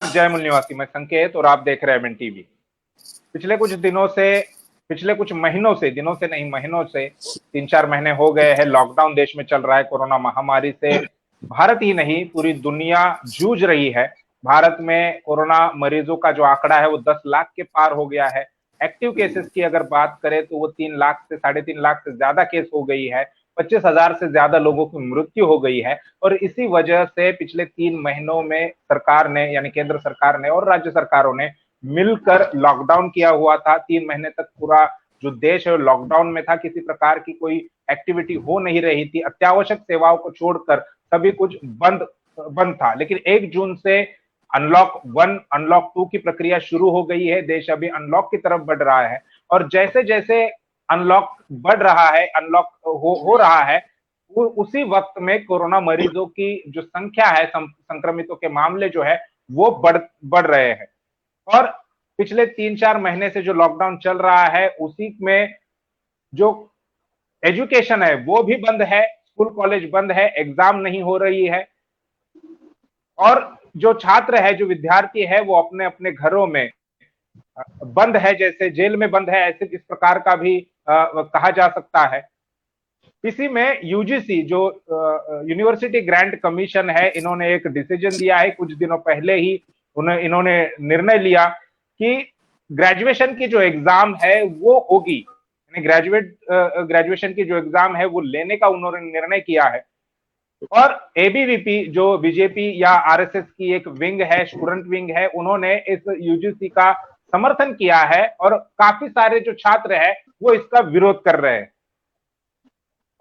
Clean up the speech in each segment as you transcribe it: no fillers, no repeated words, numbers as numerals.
जय मूल निवासी, मैं संकेत और आप देख रहे हैं एमएन टीवी। पिछले कुछ दिनों से, पिछले कुछ महीनों से, दिनों से नहीं महीनों से, 3-4 महीने हो गए हैं लॉकडाउन देश में चल रहा है। कोरोना महामारी से भारत ही नहीं पूरी दुनिया जूझ रही है। भारत में कोरोना मरीजों का जो आंकड़ा है वो 10 लाख के पार हो गया है। एक्टिव केसेस की अगर बात करें तो वो 3 लाख से 3.5 लाख से ज्यादा केस हो गई है। 25,000 से ज्यादा लोगों की मृत्यु हो गई है। और इसी वजह से पिछले 3 महीनों में सरकार ने, यानी केंद्र सरकार ने और राज्य सरकारों ने मिलकर लॉकडाउन किया हुआ था। 3 महीने तक पूरा जो देश है लॉकडाउन में था। किसी प्रकार की कोई एक्टिविटी हो नहीं रही थी। अत्यावश्यक सेवाओं को छोड़कर सभी कुछ बंद बंद था। लेकिन 1 जून से अनलॉक 1, अनलॉक 2 की प्रक्रिया शुरू हो गई है। देश अभी अनलॉक की तरफ बढ़ रहा है और जैसे जैसे अनलॉक बढ़ रहा है, अनलॉक हो रहा है, उसी वक्त में कोरोना मरीजों की जो संख्या है, संक्रमितों के मामले जो है वो बढ़ रहे हैं। और पिछले 3-4 महीने से जो लॉकडाउन चल रहा है उसी में जो एजुकेशन है वो भी बंद है, स्कूल कॉलेज बंद है, एग्जाम नहीं हो रही है। और जो छात्र है, जो विद्यार्थी है, वो अपने अपने घरों में बंद है, जैसे जेल में बंद है, ऐसे इस प्रकार का भी कहा जा सकता है। इसी में यूजीसी जो यूनिवर्सिटी ग्रांट कमीशन है, इन्होंने एक डिसीजन दिया है कुछ दिनों पहले ही। इन्होंने निर्णय लिया कि ग्रेजुएशन की जो एग्जाम है वो होगी, ग्रेजुएशन की जो एग्जाम है वो लेने का उन्होंने निर्णय किया है। और एबीवीपी जो बीजेपी या आरएसएस की एक विंग है, स्टूडेंट विंग है, उन्होंने इस यूजीसी का समर्थन किया है और काफी सारे जो छात्र है वो इसका विरोध कर रहे हैं।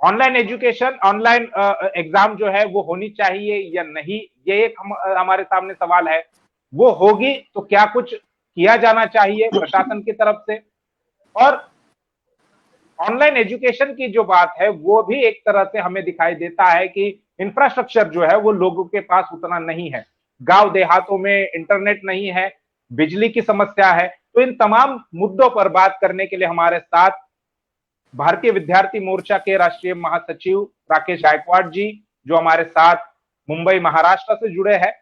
ऑनलाइन एजुकेशन, ऑनलाइन एग्जाम जो है वो होनी चाहिए या नहीं, ये एक हमारे सामने सवाल है। वो होगी तो क्या कुछ किया जाना चाहिए प्रशासन की तरफ से। और ऑनलाइन एजुकेशन की जो बात है वो भी एक तरह से हमें दिखाई देता है कि इंफ्रास्ट्रक्चर जो है वो लोगों के पास उतना नहीं है। गांव देहातों में इंटरनेट नहीं है, बिजली की समस्या है। तो इन तमाम मुद्दों पर बात करने के लिए हमारे साथ भारतीय विद्यार्थी मोर्चा के राष्ट्रीय महासचिव राकेश गायकवाड़ जी, जो हमारे साथ मुंबई महाराष्ट्र से जुड़े हैं।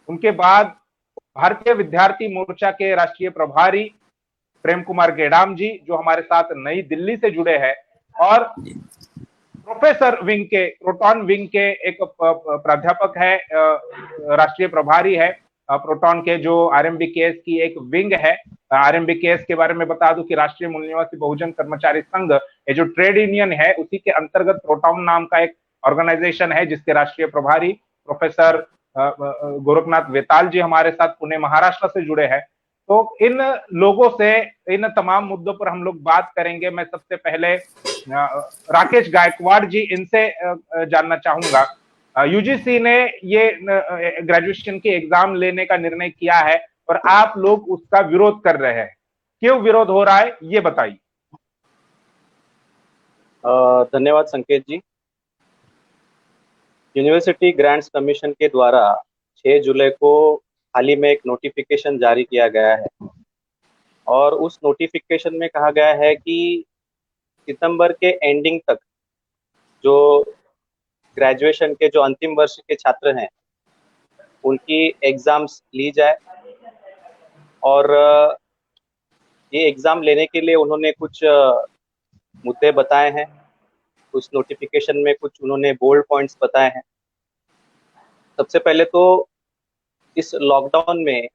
उनके बाद भारतीय विद्यार्थी मोर्चा के राष्ट्रीय प्रभारी प्रेम कुमार गेडाम जी, जो हमारे साथ नई दिल्ली से जुड़े हैं। और प्रोफेसर विंग के, प्रोटॉन विंग के एक प्राध्यापक है, राष्ट्रीय प्रभारी है प्रोटॉन के, जो आरएमबीकेएस की एक विंग है। आरएमबीकेएस के बारे में बता दूं कि राष्ट्रीय मूल निवासी बहुजन कर्मचारी संघ, ये जो ट्रेड यूनियन है उसी के अंतर्गत प्रोटॉन नाम का एक ऑर्गेनाइजेशन है, जिसके राष्ट्रीय प्रभारी प्रोफेसर गोरखनाथ वेताल जी हमारे साथ पुणे महाराष्ट्र से जुड़े हैं। तो इन लोगों से इन तमाम मुद्दों पर हम लोग बात करेंगे। मैं सबसे पहले राकेश गायकवाड़ जी, इनसे जानना चाहूंगा, यूजीसी ने ये ग्रेजुएशन की एग्जाम लेने का निर्णय किया है और आप लोग उसका विरोध कर रहे हैं, क्यों विरोध हो रहा है ये बताइए। धन्यवाद संकेत जी। यूनिवर्सिटी ग्रांट्स कमीशन के द्वारा 6 जुलाई को हाल ही में एक नोटिफिकेशन जारी किया गया है और उस नोटिफिकेशन में कहा गया है कि सितंबर के एंडिंग तक जो ग्रेजुएशन के जो अंतिम वर्ष के छात्र हैं उनकी एग्जाम्स ली जाए। और ये एग्जाम लेने के लिए उन्होंने कुछ मुद्दे बताए हैं। उस नोटिफिकेशन में कुछ उन्होंने बोल्ड पॉइंट्स बताए हैं। सबसे पहले तो इस लॉकडाउन में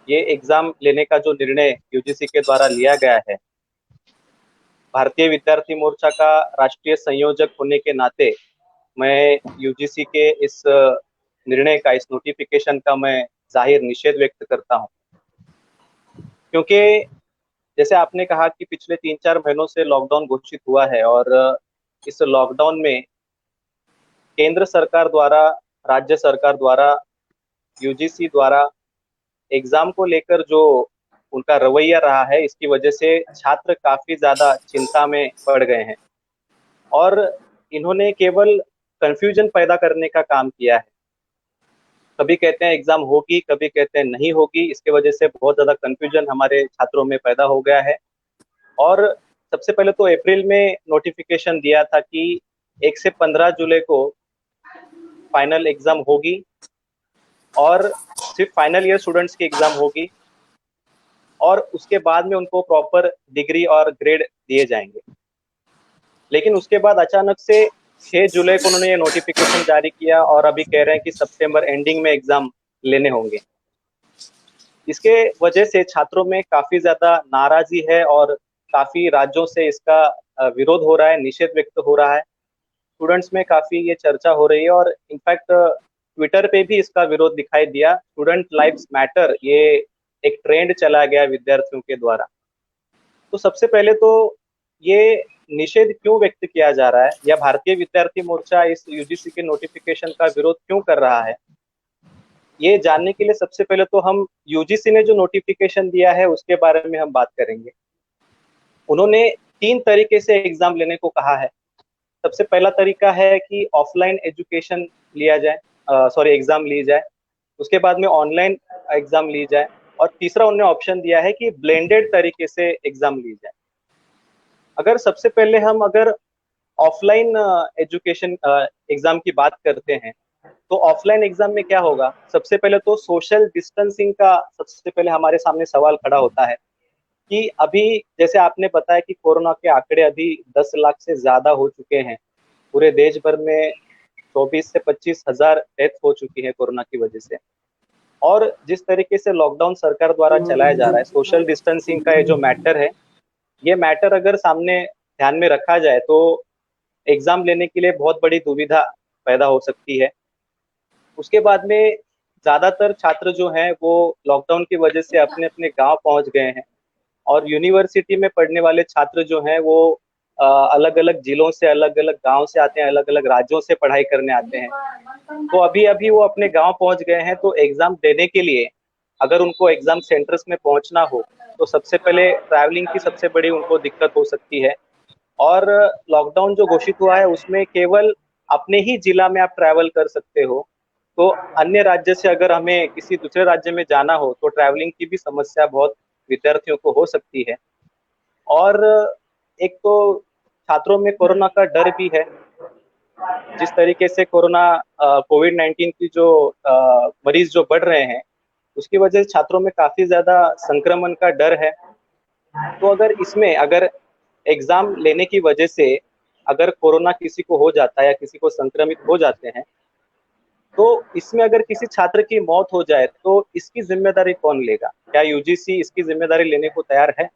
ये एग्जाम लेने का जो निर्णय यूजीसी के द्वारा लिया गया है, भारतीय विद्यार्थी मोर्चा का राष्ट्रीय संयोजक होने के नाते मैं यूजीसी के इस निर्णय का, इस नोटिफिकेशन का मैं जाहिर निषेध व्यक्त करता हूं। क्योंकि जैसे आपने कहा कि पिछले 3-4 महीनों से लॉकडाउन घोषित हुआ है और इस लॉकडाउन में केंद्र सरकार द्वारा, राज्य सरकार द्वारा, यूजीसी द्वारा एग्जाम को लेकर जो उनका रवैया रहा है, इसकी वजह से छात्र काफी ज्यादा चिंता में पड़ गए हैं और इन्होंने केवल कंफ्यूजन पैदा करने का काम किया है। कभी कहते हैं एग्जाम होगी, कभी कहते हैं नहीं होगी। इसके वजह से बहुत ज्यादा कंफ्यूजन हमारे छात्रों में पैदा हो गया है। और सबसे पहले तो अप्रैल में नोटिफिकेशन दिया था कि 1 से 15 जुलाई को फाइनल एग्जाम होगी और सिर्फ फाइनल ईयर स्टूडेंट्स की एग्जाम होगी और उसके बाद में उनको प्रॉपर डिग्री और ग्रेड दिए जाएंगे। लेकिन उसके बाद अचानक से 6 जुलाई को उन्होंने ये नोटिफिकेशन जारी किया और अभी कह रहे हैं कि सितंबर एंडिंग में एग्जाम लेने होंगे। इसके वजह से छात्रों में काफी ज्यादा नाराजगी है और काफी राज्यों से इसका विरोध हो रहा है, निषेध व्यक्त हो रहा है। स्टूडेंट्स में काफी ये चर्चा हो रही है और इनफैक्ट ट्विटर पे भी इसका विरोध दिखाई दिया। स्टूडेंट लाइव्स मैटर ये एक ट्रेंड चला गया विद्यार्थियों के द्वारा। तो सबसे पहले तो ये निषेध क्यों व्यक्त किया जा रहा है या भारतीय विद्यार्थी मोर्चा इस यूजीसी के नोटिफिकेशन का विरोध क्यों कर रहा है, ये जानने के लिए सबसे पहले तो हम यूजीसी ने जो नोटिफिकेशन दिया है उसके बारे में हम बात करेंगे। उन्होंने 3 तरीके से एग्जाम लेने को कहा है। सबसे पहला तरीका है कि ऑफलाइन एजुकेशन लिया जाए, एग्जाम ली जाए। उसके बाद में ऑनलाइन एग्जाम ली जाए और तीसरा उन्होंने ऑप्शन दिया है कि ब्लेंडेड तरीके से एग्जाम ली जाए। अगर सबसे पहले हम अगर ऑफलाइन एजुकेशन एग्जाम की बात करते हैं तो ऑफलाइन एग्जाम में क्या होगा, सबसे पहले तो सोशल डिस्टेंसिंग का सबसे पहले हमारे सामने सवाल खड़ा होता है कि अभी जैसे आपने बताया कि कोरोना के आंकड़े अभी 10 लाख से ज्यादा हो चुके हैं। पूरे देश भर में 24 से 25 हजार डेथ हो चुकी है कोरोना की वजह से। और जिस तरीके से लॉकडाउन सरकार द्वारा चलाया जा रहा है, सोशल डिस्टेंसिंग का ये जो मैटर है, ये मैटर अगर सामने ध्यान में रखा जाए तो एग्जाम लेने के लिए बहुत बड़ी दुविधा पैदा हो सकती है। उसके बाद में ज्यादातर छात्र जो हैं वो लॉकडाउन की वजह से अपने अपने गांव पहुंच गए हैं और यूनिवर्सिटी में पढ़ने वाले छात्र जो हैं वो अलग अलग जिलों से, अलग अलग गांव से आते हैं, अलग अलग राज्यों से पढ़ाई करने आते हैं। तो अभी अभी वो अपने गांव पहुंच गए हैं, तो एग्जाम देने के लिए अगर उनको एग्जाम सेंटर्स में पहुंचना हो तो सबसे पहले ट्रैवलिंग की सबसे बड़ी उनको दिक्कत हो सकती है। और लॉकडाउन जो घोषित हुआ है उसमें केवल अपने ही जिला में आप ट्रैवल कर सकते हो। तो अन्य राज्य से अगर हमें किसी दूसरे राज्य में जाना हो तो ट्रैवलिंग की भी समस्या बहुत विद्यार्थियों को हो सकती है। और एक तो छात्रों में कोरोना का डर भी है। जिस तरीके से कोरोना कोविड-19 की जो मरीज जो बढ़ रहे हैं उसकी वजह से छात्रों में काफी ज्यादा संक्रमण का डर है। तो अगर इसमें अगर एग्जाम लेने की वजह से अगर कोरोना किसी को हो जाता है या किसी को संक्रमित हो जाते हैं तो इसमें अगर किसी छात्र की मौत हो जाए तो इसकी जिम्मेदारी कौन लेगा? क्या यूजीसी इसकी जिम्मेदारी लेने को तैयार है?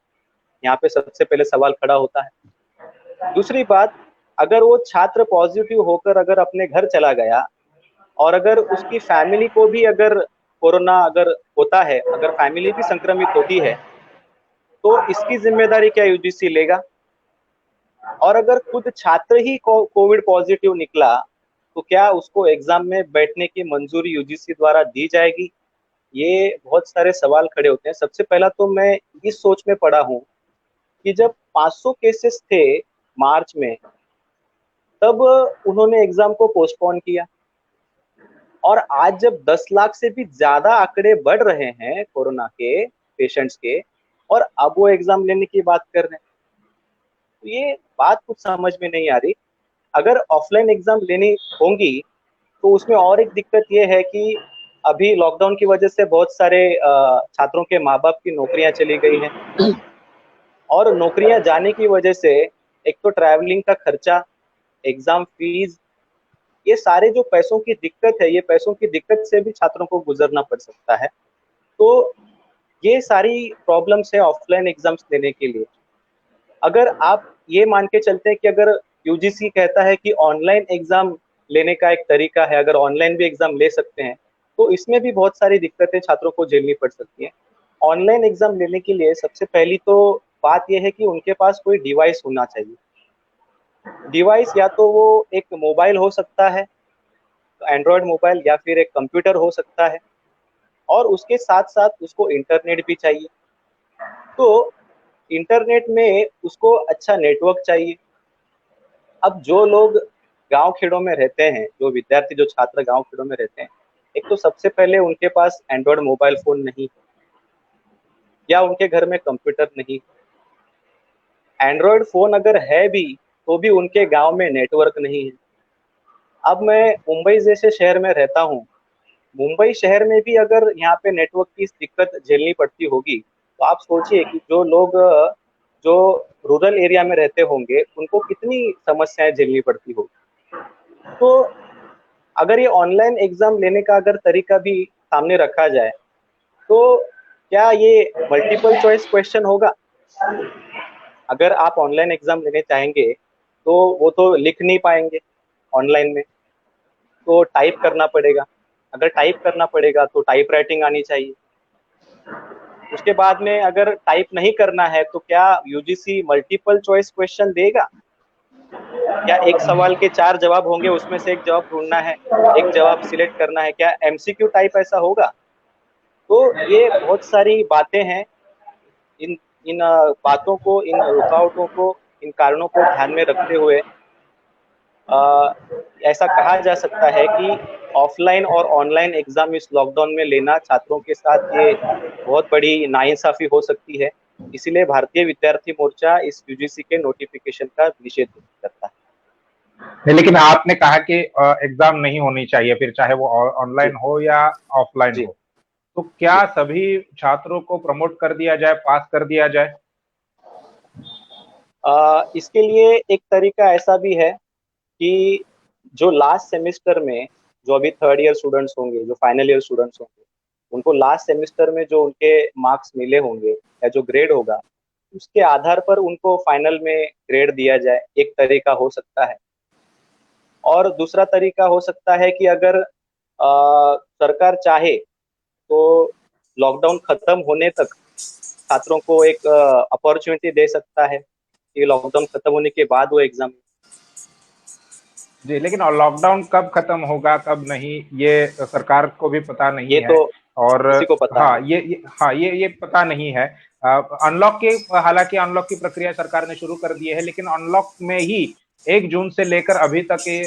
यहाँ पे सबसे पहले सवाल खड़ा होता है। दूसरी बात, अगर वो छात्र पॉजिटिव होकर अगर अपने घर चला गया और अगर उसकी फैमिली को भी अगर कोरोना अगर होता है, अगर फैमिली भी संक्रमित होती है तो इसकी जिम्मेदारी क्या यूजीसी लेगा? और अगर खुद छात्र ही कोविड पॉजिटिव निकला तो क्या उसको एग्जाम में बैठने की मंजूरी यूजीसी द्वारा दी जाएगी? ये बहुत सारे सवाल खड़े होते हैं। सबसे पहला तो मैं इस सोच में पड़ा हूँ कि जब 500 केसेस थे मार्च में, तब उन्होंने एग्जाम को पोस्टपोन किया और आज जब 10 लाख से भी ज्यादा आंकड़े बढ़ रहे हैं कोरोना के पेशेंट्स के और अब वो एग्जाम लेने की बात कर रहे हैं, तो ये बात कुछ समझ में नहीं आ रही। अगर ऑफलाइन एग्जाम लेनी होंगी तो उसमें और एक दिक्कत ये है कि अभी लॉकडाउन की वजह से बहुत सारे छात्रों के माँ बाप की नौकरियां चली गई हैं और नौकरियां जाने की वजह से एक तो ट्रैवलिंग का खर्चा, एग्जाम फीस, ये सारे जो पैसों की दिक्कत है, ये पैसों की दिक्कत से भी छात्रों को गुजरना पड़ सकता है। तो ये सारी प्रॉब्लम्स है ऑफलाइन एग्जाम्स देने के लिए। अगर आप ये मान के चलते हैं कि अगर यूजीसी कहता है कि ऑनलाइन एग्जाम लेने का एक तरीका है, अगर ऑनलाइन भी एग्जाम ले सकते हैं, तो इसमें भी बहुत सारी दिक्कतें छात्रों को झेलनी पड़ सकती हैं। ऑनलाइन एग्जाम लेने के लिए सबसे पहली तो बात यह है कि उनके पास कोई डिवाइस होना चाहिए। डिवाइस या तो वो एक मोबाइल हो सकता है, तो एंड्रॉयड मोबाइल, या फिर एक कंप्यूटर हो सकता है और उसके साथ साथ उसको इंटरनेट भी चाहिए। तो इंटरनेट में उसको अच्छा नेटवर्क चाहिए। अब जो लोग गांव खेड़ों में रहते हैं, जो विद्यार्थी, जो छात्र गांव खेड़ों में रहते हैं, एक तो सबसे पहले उनके पास एंड्रॉयड मोबाइल फोन नहीं या उनके घर में कंप्यूटर नहीं। एंड्रॉयड फोन अगर है भी तो भी उनके गांव में नेटवर्क नहीं है। अब मैं मुंबई जैसे शहर में रहता हूँ, मुंबई शहर में भी अगर यहाँ पे नेटवर्क की दिक्कत झेलनी पड़ती होगी, तो आप सोचिए कि जो लोग जो रूरल एरिया में रहते होंगे उनको कितनी समस्याएं झेलनी पड़ती होगी। तो अगर ये ऑनलाइन एग्जाम लेने का अगर तरीका भी सामने रखा जाए, तो क्या ये मल्टीपल चॉइस क्वेश्चन होगा? अगर आप ऑनलाइन एग्जाम लेने चाहेंगे तो वो तो लिख नहीं पाएंगे ऑनलाइन में, तो टाइप करना पड़ेगा। अगर टाइप करना पड़ेगा तो टाइप राइटिंग आनी चाहिए। उसके बाद में अगर टाइप नहीं करना है तो क्या यूजीसी मल्टीपल चॉइस क्वेश्चन देगा? क्या एक सवाल के 4 जवाब होंगे, उसमें से एक जवाब ढूंढना है, एक जवाब सिलेक्ट करना है? क्या एमसीक्यू टाइप ऐसा होगा? तो ये बहुत सारी बातें हैं। इन इन बातों को, इन रुकावटों को, इन कारणों को ध्यान में रखते हुए अ, ऐसा कहा जा सकता है कि ऑफलाइन और ऑनलाइन एग्जाम इस लॉकडाउन में लेना छात्रों के साथ ये बहुत बड़ी नाइंसाफी हो सकती है। इसीलिए भारतीय विद्यार्थी मोर्चा इस यूजीसी के नोटिफिकेशन का निषेध करता है। नहीं, लेकिन आपने कहा कि एग्जाम नहीं होनी चाहिए, फिर चाहे वो जी ऑनलाइन हो या ऑफलाइन जी हो, तो क्या जी। सभी छात्रों को प्रमोट कर दिया जाए, पास कर दिया जाए? इसके लिए एक तरीका ऐसा भी है कि जो लास्ट सेमेस्टर में, जो अभी थर्ड ईयर स्टूडेंट्स होंगे, जो फाइनल ईयर स्टूडेंट्स होंगे, उनको लास्ट सेमेस्टर में जो उनके मार्क्स मिले होंगे या जो ग्रेड होगा, उसके आधार पर उनको फाइनल में ग्रेड दिया जाए, एक तरीका हो सकता है। और दूसरा तरीका हो सकता है कि अगर सरकार चाहे तो लॉकडाउन खत्म होने तक छात्रों को एक अपॉर्चुनिटी दे सकता है कि लॉकडाउन खत्म होने के बाद वो एग्जाम। जी, लेकिन लॉकडाउन कब खत्म होगा कब नहीं, ये सरकार को भी पता नहीं ये है। तो और किसी को पता हाँ, नहीं। ये पता नहीं है। अनलॉक की, हालांकि अनलॉक की प्रक्रिया सरकार ने शुरू कर दी है, लेकिन अनलॉक में ही 1 जून से लेकर अभी तक के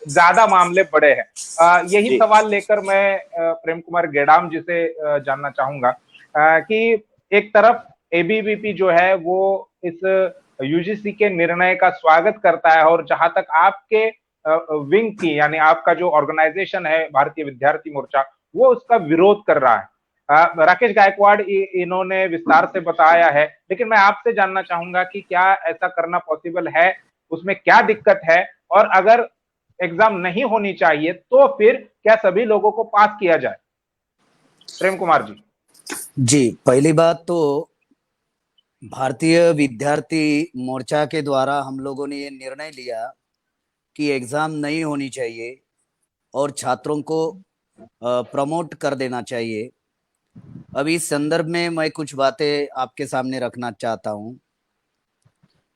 ज्यादा मामले बढ़े हैं। यही जी सवाल लेकर मैं प्रेम कुमार गेडाम जी से जानना चाहूंगा कि एक तरफ एबीवीपी जो है वो इस यूजीसी के निर्णय का स्वागत करता है, और जहां तक आपके विंग की, यानी आपका जो ऑर्गेनाइजेशन है भारतीय विद्यार्थी मोर्चा, वो उसका विरोध कर रहा है। राकेश गायकवाड़ इन्होंने विस्तार से बताया है, लेकिन मैं आपसे जानना चाहूंगा कि क्या ऐसा करना पॉसिबल है, उसमें क्या दिक्कत है, और अगर एग्जाम नहीं होनी चाहिए तो फिर क्या सभी लोगों को पास किया जाए? प्रेम कुमार जी। जी, पहली बात तो भारतीय विद्यार्थी मोर्चा के द्वारा हम लोगों ने ये निर्णय लिया कि एग्जाम नहीं होनी चाहिए और छात्रों को प्रमोट कर देना चाहिए। अब इस संदर्भ में मैं कुछ बातें आपके सामने रखना चाहता हूं।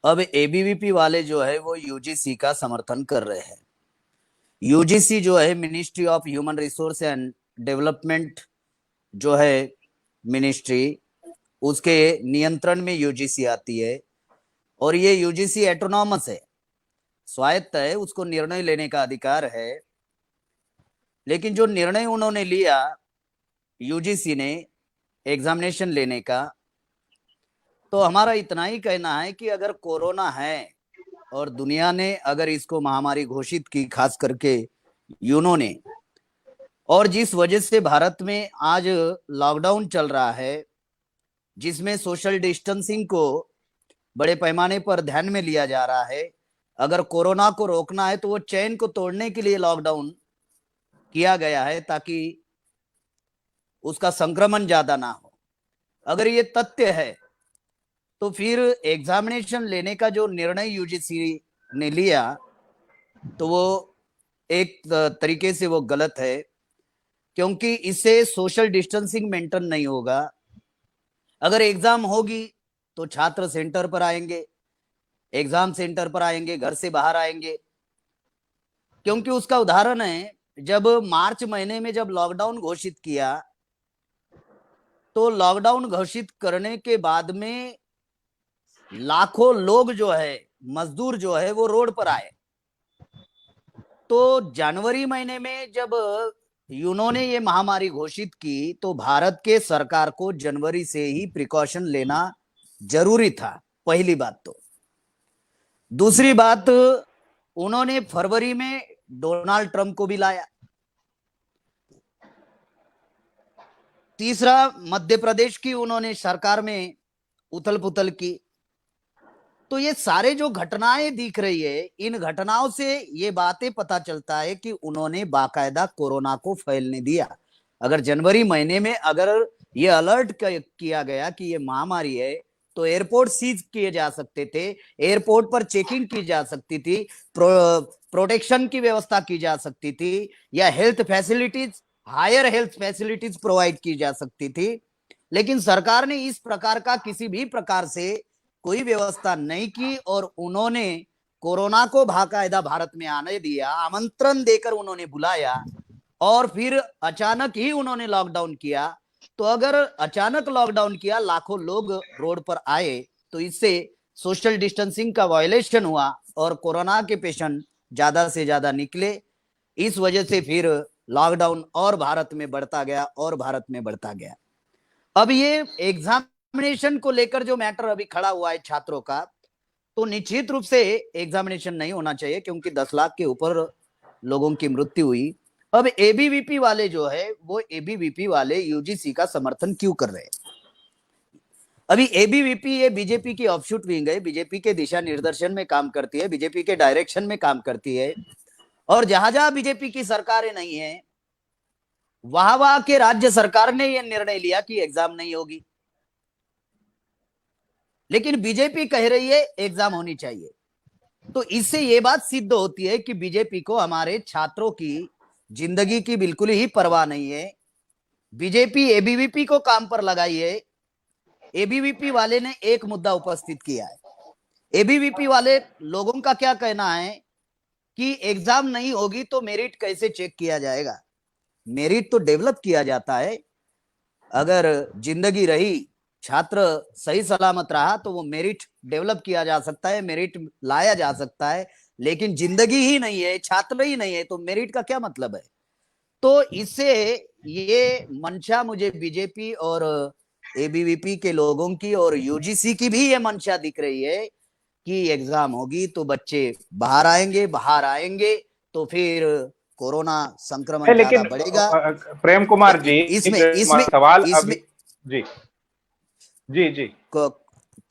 अब एबीवीपी वाले जो है वो यूजीसी का समर्थन कर रहे हैं। यूजीसी जो है ministry of human resource and development जो है मिनिस्ट्री, उसके नियंत्रण में यूजीसी आती है और ये यूजीसी एटोनॉमस है, स्वायत्त है, उसको निर्णय लेने का अधिकार है। लेकिन जो निर्णय उन्होंने लिया यूजीसी ने एग्जामिनेशन लेने का, तो हमारा इतना ही कहना है कि अगर कोरोना है और दुनिया ने अगर इसको महामारी घोषित की, खास करके यूनो ने, और जिस वजह से भारत में आज लॉकडाउन चल रहा है जिसमें सोशल डिस्टेंसिंग को बड़े पैमाने पर ध्यान में लिया जा रहा है, अगर कोरोना को रोकना है तो वो चेन को तोड़ने के लिए लॉकडाउन किया गया है ताकि उसका संक्रमण ज्यादा ना हो। अगर ये तथ्य है तो फिर एग्जामिनेशन लेने का जो निर्णय यूजीसी ने लिया तो वो एक तरीके से वो गलत है, क्योंकि इससे सोशल डिस्टेंसिंग मेंटेन नहीं होगा। अगर एग्जाम होगी तो छात्र सेंटर पर आएंगे, एग्जाम सेंटर पर आएंगे, घर से बाहर आएंगे। क्योंकि उसका उदाहरण है, जब मार्च महीने में जब लॉकडाउन घोषित किया तो लॉकडाउन घोषित करने के बाद में लाखों लोग जो है, मजदूर जो है, वो रोड पर आए। तो जनवरी महीने में जब उन्होंने ये महामारी घोषित की तो भारत के सरकार को जनवरी से ही प्रिकॉशन लेना जरूरी था, पहली बात। तो दूसरी बात, उन्होंने फरवरी में डोनाल्ड ट्रंप को भी लाया तीसरा, मध्य प्रदेश की उन्होंने सरकार में उथल पुथल की। तो ये सारे जो घटनाएं दिख रही है, इन घटनाओं से ये बातें पता चलता है कि उन्होंने बाकायदा कोरोना को फैलने दिया। अगर जनवरी महीने में अगर ये अलर्ट किया गया कि ये महामारी है, तो एयरपोर्ट सीज किए जा सकते थे, एयरपोर्ट पर चेकिंग की जा सकती थी, प्रोटेक्शन की व्यवस्था की जा सकती थी, या health facilities, higher health facilities provide की जा सकती थी। लेकिन सरकार ने इस प्रकार का किसी भी प्रकार से कोई व्यवस्था नहीं की और उन्होंने कोरोना को बाकायदा भारत में आने दिया, आमंत्रण देकर उन्होंने बुलाया और फिर अचानक ही उन्होंने लॉकडाउन किया। तो अगर अचानक लॉकडाउन किया, लाखों लोग रोड पर आए, तो इससे सोशल डिस्टेंसिंग का वायलेशन हुआ और कोरोना के पेशेंट ज्यादा से ज्यादा निकले। इस वजह से फिर लॉकडाउन और भारत में बढ़ता गया और भारत में बढ़ता गया। अब ये एग्जामिनेशन को लेकर जो मैटर अभी खड़ा हुआ है छात्रों का, तो निश्चित रूप से एग्जामिनेशन नहीं होना चाहिए, क्योंकि 10 लाख के ऊपर लोगों की मृत्यु हुई। अब एबीवीपी वाले जो है, वो एबीवीपी वाले यूजीसी का समर्थन क्यों कर रहे हैं? अभी एबीवीपी ये बीजेपी की ऑफशूट विंग है, बीजेपी के दिशा निर्देशन में काम करती है, बीजेपी के डायरेक्शन में काम करती है। और जहां जहां बीजेपी की सरकारें नहीं है, वहां वहां के राज्य सरकार ने यह निर्णय लिया कि एग्जाम नहीं होगी। लेकिन बीजेपी कह रही है एग्जाम होनी चाहिए। तो इससे यह बात सिद्ध होती है कि बीजेपी को हमारे छात्रों की जिंदगी की बिल्कुल ही परवाह नहीं है। बीजेपी एबीवीपी को काम पर लगाई है। एबीवीपी वाले ने एक मुद्दा उपस्थित किया है। एबीवीपी वाले लोगों का क्या कहना है कि एग्जाम नहीं होगी तो मेरिट कैसे चेक किया जाएगा? मेरिट तो डेवलप किया जाता है। अगर जिंदगी रही, छात्र सही सलामत रहा, तो वो मेरिट डेवलप किया जा सकता है, मेरिट लाया जा सकता है। लेकिन जिंदगी ही नहीं है, छात्र ही नहीं है, तो मेरिट का क्या मतलब है? तो इससे ये मंशा मुझे बीजेपी और एबीवीपी के लोगों की और यूजीसी की भी ये मंशा दिख रही है कि एग्जाम होगी तो बच्चे बाहर आएंगे तो फिर कोरोना संक्रमण ज्यादा लेकिन बढ़ेगा। प्रेम कुमार जी, इसमें इसमें सवाल इसमें अभी जी जी जी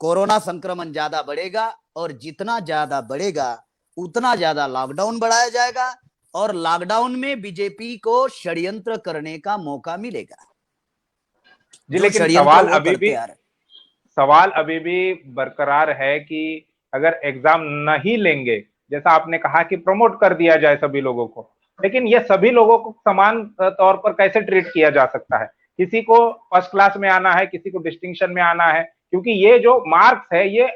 कोरोना संक्रमण ज्यादा बढ़ेगा और जितना ज्यादा बढ़ेगा उतना ज्यादा लॉकडाउन बढ़ाया जाएगा और लॉकडाउन में बीजेपी को षड्यंत्र करने का मौका मिलेगा। जी, लेकिन सवाल अभी भी बरकरार है कि अगर एग्जाम नहीं लेंगे, जैसा आपने कहा कि प्रमोट कर दिया जाए सभी लोगों को, लेकिन ये सभी लोगों को समान तौर पर कैसे ट्रीट किया जा सकता है? किसी को फर्स्ट क्लास में आना है, किसी को डिस्टिंक्शन में आना है, क्योंकि ये जो मार्क्स है ये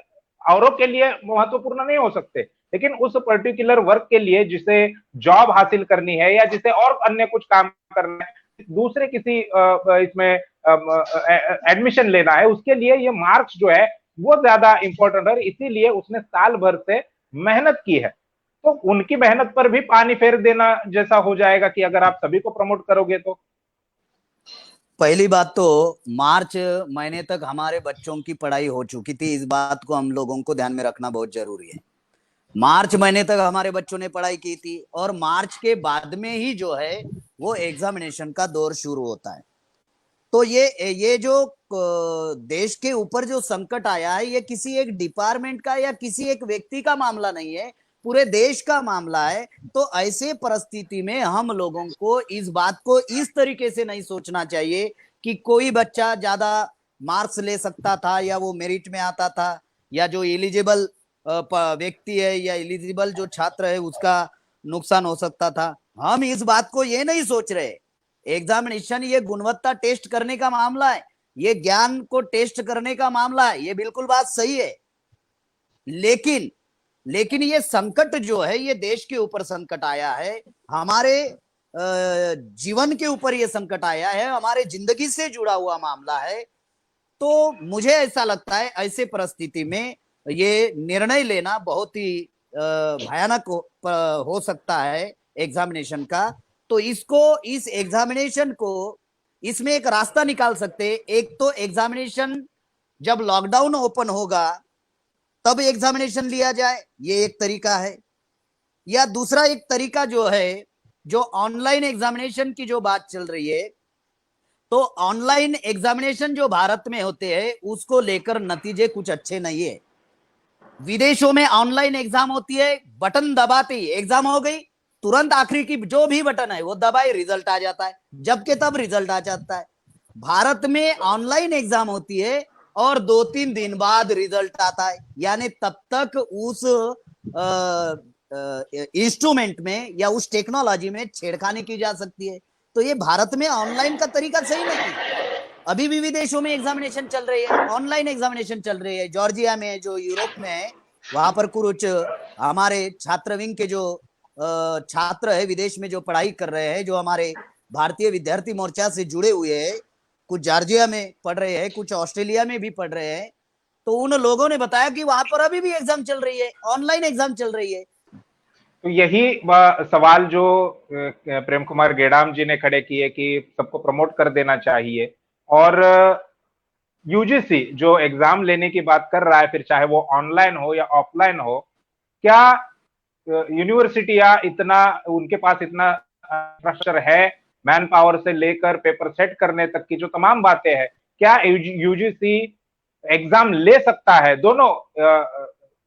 औरों के लिए महत्वपूर्ण नहीं हो सकते, लेकिन उस पर्टिकुलर वर्क के लिए जिसे जॉब हासिल करनी है या जिसे और अन्य कुछ काम करना है, दूसरे किसी इसमें एडमिशन लेना है, उसके लिए ये मार्क्स जो है वो ज्यादा इंपॉर्टेंट है। इसीलिए उसने साल भर से मेहनत की है, तो उनकी मेहनत पर भी पानी फेर देना जैसा हो जाएगा कि अगर आप सभी को प्रमोट करोगे तो। पहली बात तो मार्च महीने तक हमारे बच्चों की पढ़ाई हो चुकी थी, इस बात को हम लोगों को ध्यान में रखना बहुत जरूरी है। मार्च महीने तक हमारे बच्चों ने पढ़ाई की थी और मार्च के बाद में ही जो है वो एग्जामिनेशन का दौर शुरू होता है। तो ये जो देश के ऊपर जो संकट आया है, ये किसी एक डिपार्टमेंट का या किसी एक व्यक्ति का मामला नहीं है, पूरे देश का मामला है। तो ऐसे परिस्थिति में हम लोगों को इस बात को इस तरीके से नहीं सोचना चाहिए कि कोई बच्चा ज्यादा मार्क्स ले सकता था या वो मेरिट में आता था, या जो एलिजिबल व्यक्ति है या एलिजिबल जो छात्र है उसका नुकसान हो सकता था। हम इस बात को ये नहीं सोच रहे। एग्जामिनेशन ये गुणवत्ता टेस्ट करने का मामला है, ये ज्ञान को टेस्ट करने का मामला है, ये बिल्कुल बात सही है। लेकिन ये संकट जो है ये देश के ऊपर संकट आया है, हमारे जीवन के ऊपर ये संकट आया है, हमारे जिंदगी से जुड़ा हुआ मामला है। तो मुझे ऐसा लगता है ऐसे परिस्थिति में ये निर्णय लेना बहुत ही भयानक हो सकता है एग्जामिनेशन का। तो इस एग्जामिनेशन को इसमें एक रास्ता निकाल सकते हैं। एक तो एग्जामिनेशन जब लॉकडाउन ओपन होगा तब एग्जामिनेशन लिया जाए, ये एक तरीका है। या दूसरा एक तरीका जो है, जो ऑनलाइन एग्जामिनेशन की जो बात चल रही है, तो ऑनलाइन एग्जामिनेशन जो भारत में होते हैं उसको लेकर नतीजे कुछ अच्छे नहीं है। विदेशों में ऑनलाइन एग्जाम होती है, बटन दबाते ही एग्जाम हो गई, तुरंत आखिरी की जो भी बटन है वो दबाए रिजल्ट आ जाता है, जबकि तब रिजल्ट आ जाता है। भारत में ऑनलाइन एग्जाम होती है और 2-3 दिन बाद रिजल्ट आता है, यानी तब तक उस इंस्ट्रूमेंट में या उस टेक्नोलॉजी में छेड़खानी की जा सकती है। तो ये भारत में ऑनलाइन का तरीका सही नहीं है। अभी भी विदेशों में एग्जामिनेशन चल रही है, ऑनलाइन एग्जामिनेशन चल रही है। जॉर्जिया में जो यूरोप में है, वहां पर कुछ हमारे छात्र विंग के जो छात्र है विदेश में जो पढ़ाई कर रहे हैं, जो हमारे भारतीय विद्यार्थी मोर्चा से जुड़े हुए हैं, कुछ जॉर्जिया में पढ़ रहे हैं, कुछ ऑस्ट्रेलिया में भी पढ़ रहे हैं, तो उन लोगों ने बताया कि वहां पर अभी भी एग्जाम चल रही है, ऑनलाइन एग्जाम चल रही है। तो यही सवाल जो प्रेम कुमार गेडाम जी ने खड़े किए कि सबको प्रमोट कर देना चाहिए, और यूजीसी जो एग्जाम लेने की बात कर रहा है, फिर चाहे वो ऑनलाइन हो या ऑफलाइन हो, क्या यूनिवर्सिटियां इतना, उनके पास इतना इंफ्रास्ट्रक्चर है, मैन पावर से लेकर पेपर सेट करने तक की जो तमाम बातें हैं, क्या यूजीसी एग्जाम ले सकता है? दोनों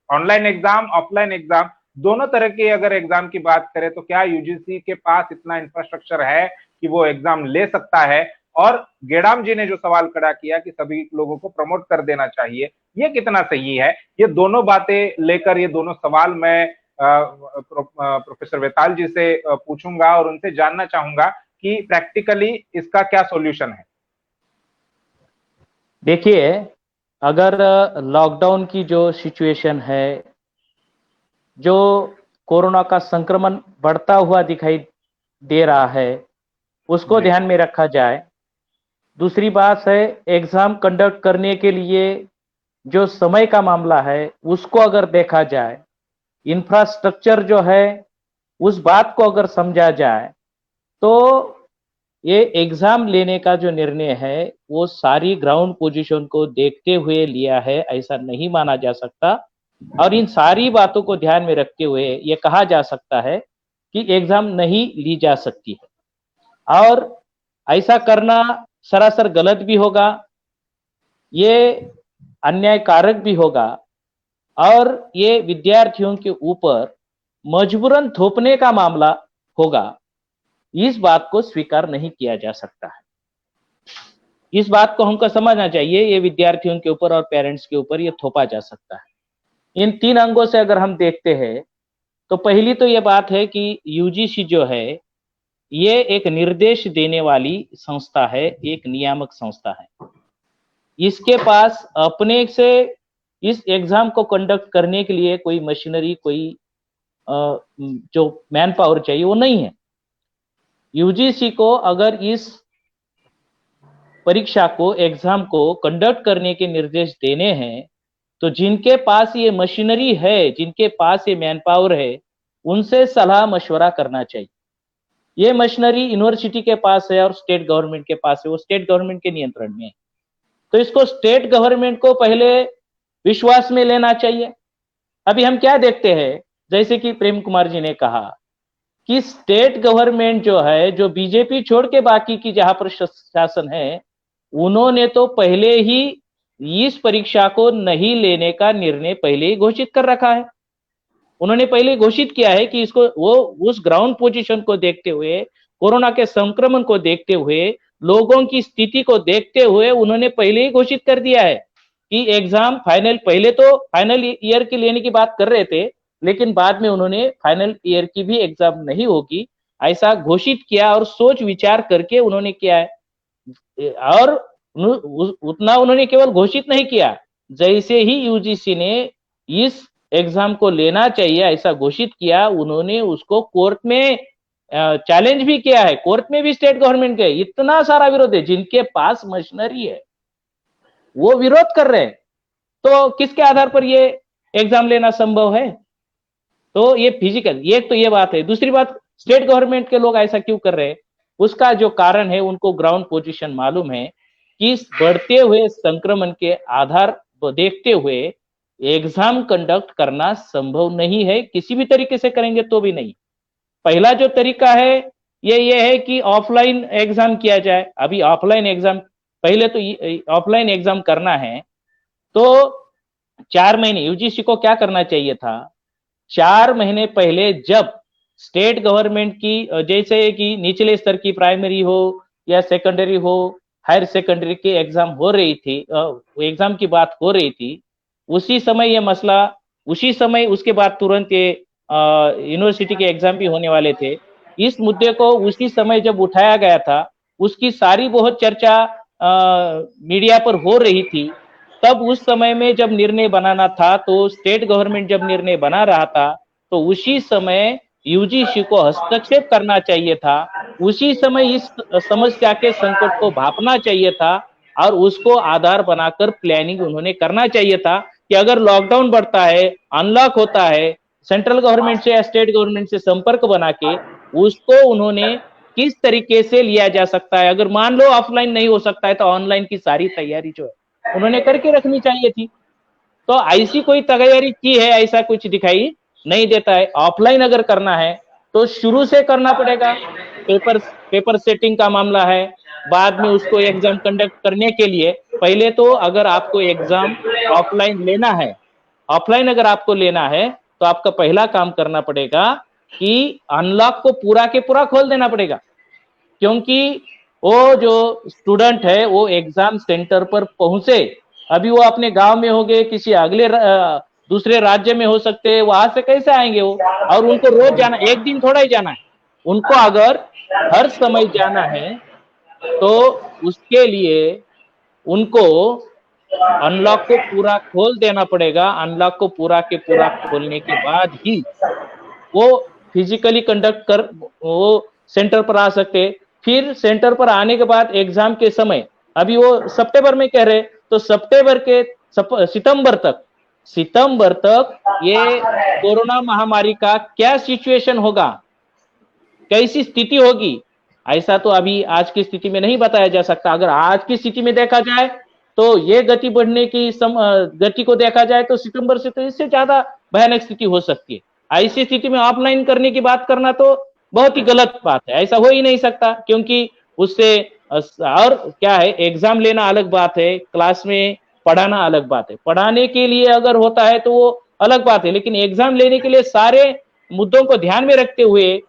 ऑनलाइन एग्जाम, ऑफलाइन एग्जाम, दोनों तरह के अगर एग्जाम की बात करें तो क्या यूजीसी के पास इतना इंफ्रास्ट्रक्चर है कि वो एग्जाम ले सकता है? और गेडाम जी ने जो सवाल खड़ा किया कि सभी लोगों को प्रमोट कर देना चाहिए, ये कितना सही है? ये दोनों बातें लेकर, ये दोनों सवाल मैं प्रोफेसर वेताल जी से पूछूंगा और उनसे जानना चाहूंगा कि प्रैक्टिकली इसका क्या सॉल्यूशन है। देखिए, अगर लॉकडाउन की जो सिचुएशन है, जो कोरोना का संक्रमण बढ़ता हुआ दिखाई दे रहा है, उसको ध्यान में रखा जाए। दूसरी बात है, एग्जाम कंडक्ट करने के लिए जो समय का मामला है उसको अगर देखा जाए, इंफ्रास्ट्रक्चर जो है उस बात को अगर समझा जाए, तो ये एग्जाम लेने का जो निर्णय है वो सारी ग्राउंड पोजीशन को देखते हुए लिया है, ऐसा नहीं माना जा सकता। और इन सारी बातों को ध्यान में रखते हुए ये कहा जा सकता है कि एग्जाम नहीं ली जा सकती है, और ऐसा करना सरासर गलत भी होगा, ये अन्यायकारक भी होगा, और ये विद्यार्थियों के ऊपर मजबूरन थोपने का मामला होगा। इस बात को स्वीकार नहीं किया जा सकता है। इस बात को हमको समझना चाहिए, ये विद्यार्थियों के ऊपर और पेरेंट्स के ऊपर ये थोपा जा सकता है। इन 3 अंगों से अगर हम देखते हैं, तो पहली तो ये बात है कि यूजीसी जो है ये एक निर्देश देने वाली संस्था है, एक नियामक संस्था है। इसके पास अपने से इस एग्जाम को कंडक्ट करने के लिए कोई मशीनरी, कोई जो मैन पावर चाहिए वो नहीं है। यूजीसी को अगर इस परीक्षा को, एग्जाम को कंडक्ट करने के निर्देश देने हैं, तो जिनके पास ये मशीनरी है, जिनके पास ये मैन पावर है, उनसे सलाह मशवरा करना चाहिए। ये मशीनरी यूनिवर्सिटी के पास है और स्टेट गवर्नमेंट के पास है, वो स्टेट गवर्नमेंट के नियंत्रण में है, तो इसको स्टेट गवर्नमेंट को पहले विश्वास में लेना चाहिए। अभी हम क्या देखते हैं, जैसे कि प्रेम कुमार जी ने कहा कि स्टेट गवर्नमेंट जो है, जो बीजेपी छोड़ के बाकी की जहां पर शासन है, उन्होंने तो पहले ही इस परीक्षा को नहीं लेने का निर्णय पहले ही घोषित कर रखा है। उन्होंने पहले घोषित किया है कि इसको, वो उस ग्राउंड पोजीशन को देखते हुए, कोरोना के संक्रमण को देखते हुए, लोगों की स्थिति को देखते हुए उन्होंने पहले ही घोषित कर दिया है कि एग्जाम फाइनल, पहले तो फाइनल ईयर की लेने की बात कर रहे थे, लेकिन बाद में उन्होंने फाइनल ईयर की भी एग्जाम नहीं होगी ऐसा घोषित किया, और सोच विचार करके उन्होंने किया है। और उतना उन्होंने केवल घोषित नहीं किया, जैसे ही यूजीसी ने इस एग्जाम को लेना चाहिए ऐसा घोषित किया, उन्होंने उसको कोर्ट में चैलेंज भी किया है। कोर्ट में भी स्टेट गवर्नमेंट के इतना सारा विरोध है, जिनके पास मशीनरी है वो विरोध कर रहे हैं, तो किसके आधार पर ये एग्जाम लेना संभव है? तो ये फिजिकल, ये तो ये बात है। दूसरी बात, स्टेट गवर्नमेंट के लोग ऐसा क्यों कर रहे हैं, उसका जो कारण है, उनको ग्राउंड पोजीशन मालूम है कि बढ़ते हुए संक्रमण के आधार को देखते हुए एग्जाम कंडक्ट करना संभव नहीं है, किसी भी तरीके से करेंगे तो भी नहीं। पहला जो तरीका है ये है कि ऑफलाइन एग्जाम किया जाए। अभी ऑफलाइन एग्जाम, पहले तो ऑफलाइन एग्जाम करना है तो 4 महीने यूजीसी को क्या करना चाहिए था, 4 महीने पहले जब स्टेट गवर्नमेंट की जैसे कि निचले स्तर की प्राइमरी हो या सेकेंडरी हो, हायर सेकेंडरी की एग्जाम हो रही थी, एग्जाम की बात हो रही थी, उसी समय ये मसला, उसी समय उसके बाद तुरंत ये यूनिवर्सिटी के एग्जाम भी होने वाले थे। इस मुद्दे को उसी समय जब उठाया गया था, उसकी सारी बहुत चर्चा मीडिया पर हो रही थी। तब उस समय में जब निर्णय बनाना था तो स्टेट गवर्नमेंट जब निर्णय बना रहा था तो उसी समय यूजीसी को हस्तक्षेप करना चाहिए था, उसी समय इस समस्या के संकट को भांपना चाहिए था और उसको आधार बनाकर प्लानिंग उन्होंने करना चाहिए था कि अगर लॉकडाउन बढ़ता है, अनलॉक होता है, सेंट्रल गवर्नमेंट से या स्टेट गवर्नमेंट से संपर्क बना के उसको उन्होंने किस तरीके से लिया जा सकता है। अगर मान लो ऑफलाइन नहीं हो सकता है तो ऑनलाइन की सारी तैयारी जो है उन्होंने करके रखनी चाहिए थी। तो ऐसी कोई तैयारी की है ऐसा कुछ दिखाई नहीं देता है। ऑफलाइन अगर करना है तो शुरू से करना पड़ेगा। पेपर सेटिंग का मामला है, बाद में उसको एग्जाम कंडक्ट करने के लिए पहले तो अगर आपको एग्जाम ऑफलाइन लेना है, ऑफलाइन अगर आपको लेना है तो आपका पहला काम करना पड़ेगा कि अनलॉक को पूरा के पूरा खोल देना पड़ेगा, क्योंकि वो जो स्टूडेंट है वो एग्जाम सेंटर पर पहुंचे, अभी वो अपने गांव में हो गए, किसी अगले दूसरे राज्य में हो सकते हैं, वहां से कैसे आएंगे वो, और उनको रोज जाना, एक दिन थोड़ा ही जाना है, उनको अगर हर समय जाना है तो उसके लिए उनको अनलॉक को पूरा खोल देना पड़ेगा। अनलॉक को पूरा के पूरा खोलने के बाद ही वो फिजिकली कंडक्ट कर वो सेंटर पर आ सकते। फिर सेंटर पर आने के बाद एग्जाम के समय, अभी वो सितंबर में कह रहे, तो सितंबर के सितंबर तक ये कोरोना महामारी का क्या सिचुएशन होगा, कैसी स्थिति होगी, ऐसा तो अभी आज की स्थिति में नहीं बताया जा सकता। अगर आज की स्थिति में देखा जाए तो ये गति बढ़ने की गति को देखा जाए तो सितंबर से तो इससे ज्यादा भयानक स्थिति हो सकती है। ऐसी स्थिति में ऑफलाइन करने की बात करना तो बहुत ही गलत बात है, ऐसा हो ही नहीं सकता, क्योंकि उससे और क्या है, एग्जाम लेना अलग बात है, क्लास में पढ़ाना अलग बात है। पढ़ाने के लिए अगर होता है तो वो अलग बात है, लेकिन एग्जाम लेने के लिए सारे मुद्दों को ध्यान में रखते हुए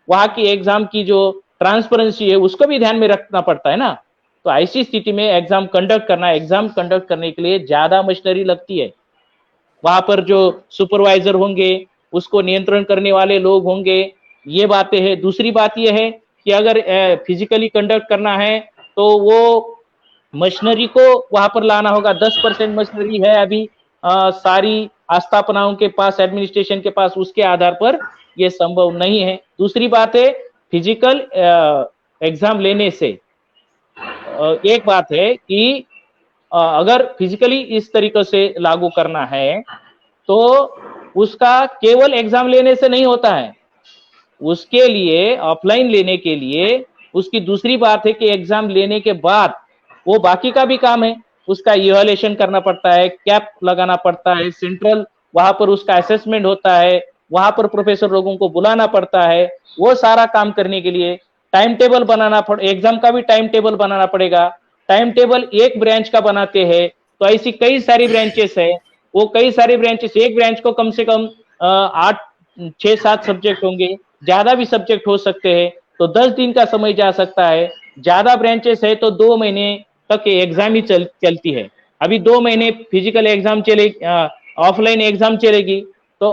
वहां की एग्जाम की जो ट्रांसपेरेंसी है उसको भी ध्यान में रखना पड़ता है ना। तो ऐसी स्थिति में एग्जाम कंडक्ट करने के लिए ज्यादा मशीनरी लगती है। वहां पर जो सुपरवाइजर होंगे, उसको नियंत्रण करने वाले लोग होंगे, ये बातें हैं। दूसरी बात ये है कि अगर फिजिकली कंडक्ट करना है तो वो मशीनरी को वहां पर लाना होगा। 10% मशीनरी है अभी सारी आस्थापनाओं के पास, एडमिनिस्ट्रेशन के पास, उसके आधार पर ये संभव नहीं है। दूसरी बात है, फिजिकल एग्जाम लेने से एक बात है कि अगर फिजिकली इस तरीके से लागू करना है तो उसका केवल एग्जाम लेने से नहीं होता है, उसके लिए ऑफलाइन लेने के लिए उसकी दूसरी बात है कि एग्जाम लेने के बाद वो बाकी का भी काम है, उसका इवैल्यूएशन करना पड़ता है, कैप लगाना पड़ता है, सेंट्रल वहां पर उसका असेसमेंट होता है, वहां पर प्रोफेसर लोगों को बुलाना पड़ता है। वो सारा काम करने के लिए टाइम टेबल बनाना एग्जाम का भी टाइम टेबल बनाना पड़ेगा। टाइम टेबल एक ब्रांच का बनाते हैं तो ऐसी कई सारी ब्रांचेस है, वो कई सारी ब्रांचेस, एक ब्रांच को कम से कम 8-6-7 सब्जेक्ट होंगे, ज्यादा भी सब्जेक्ट हो सकते हैं, तो 10 दिन का समय जा सकता है। ज्यादा ब्रांचेस है तो 2 महीने तक एग्जाम ही चलती है। अभी 2 महीने फिजिकल एग्जाम चले, ऑफलाइन एग्जाम चलेगी, तो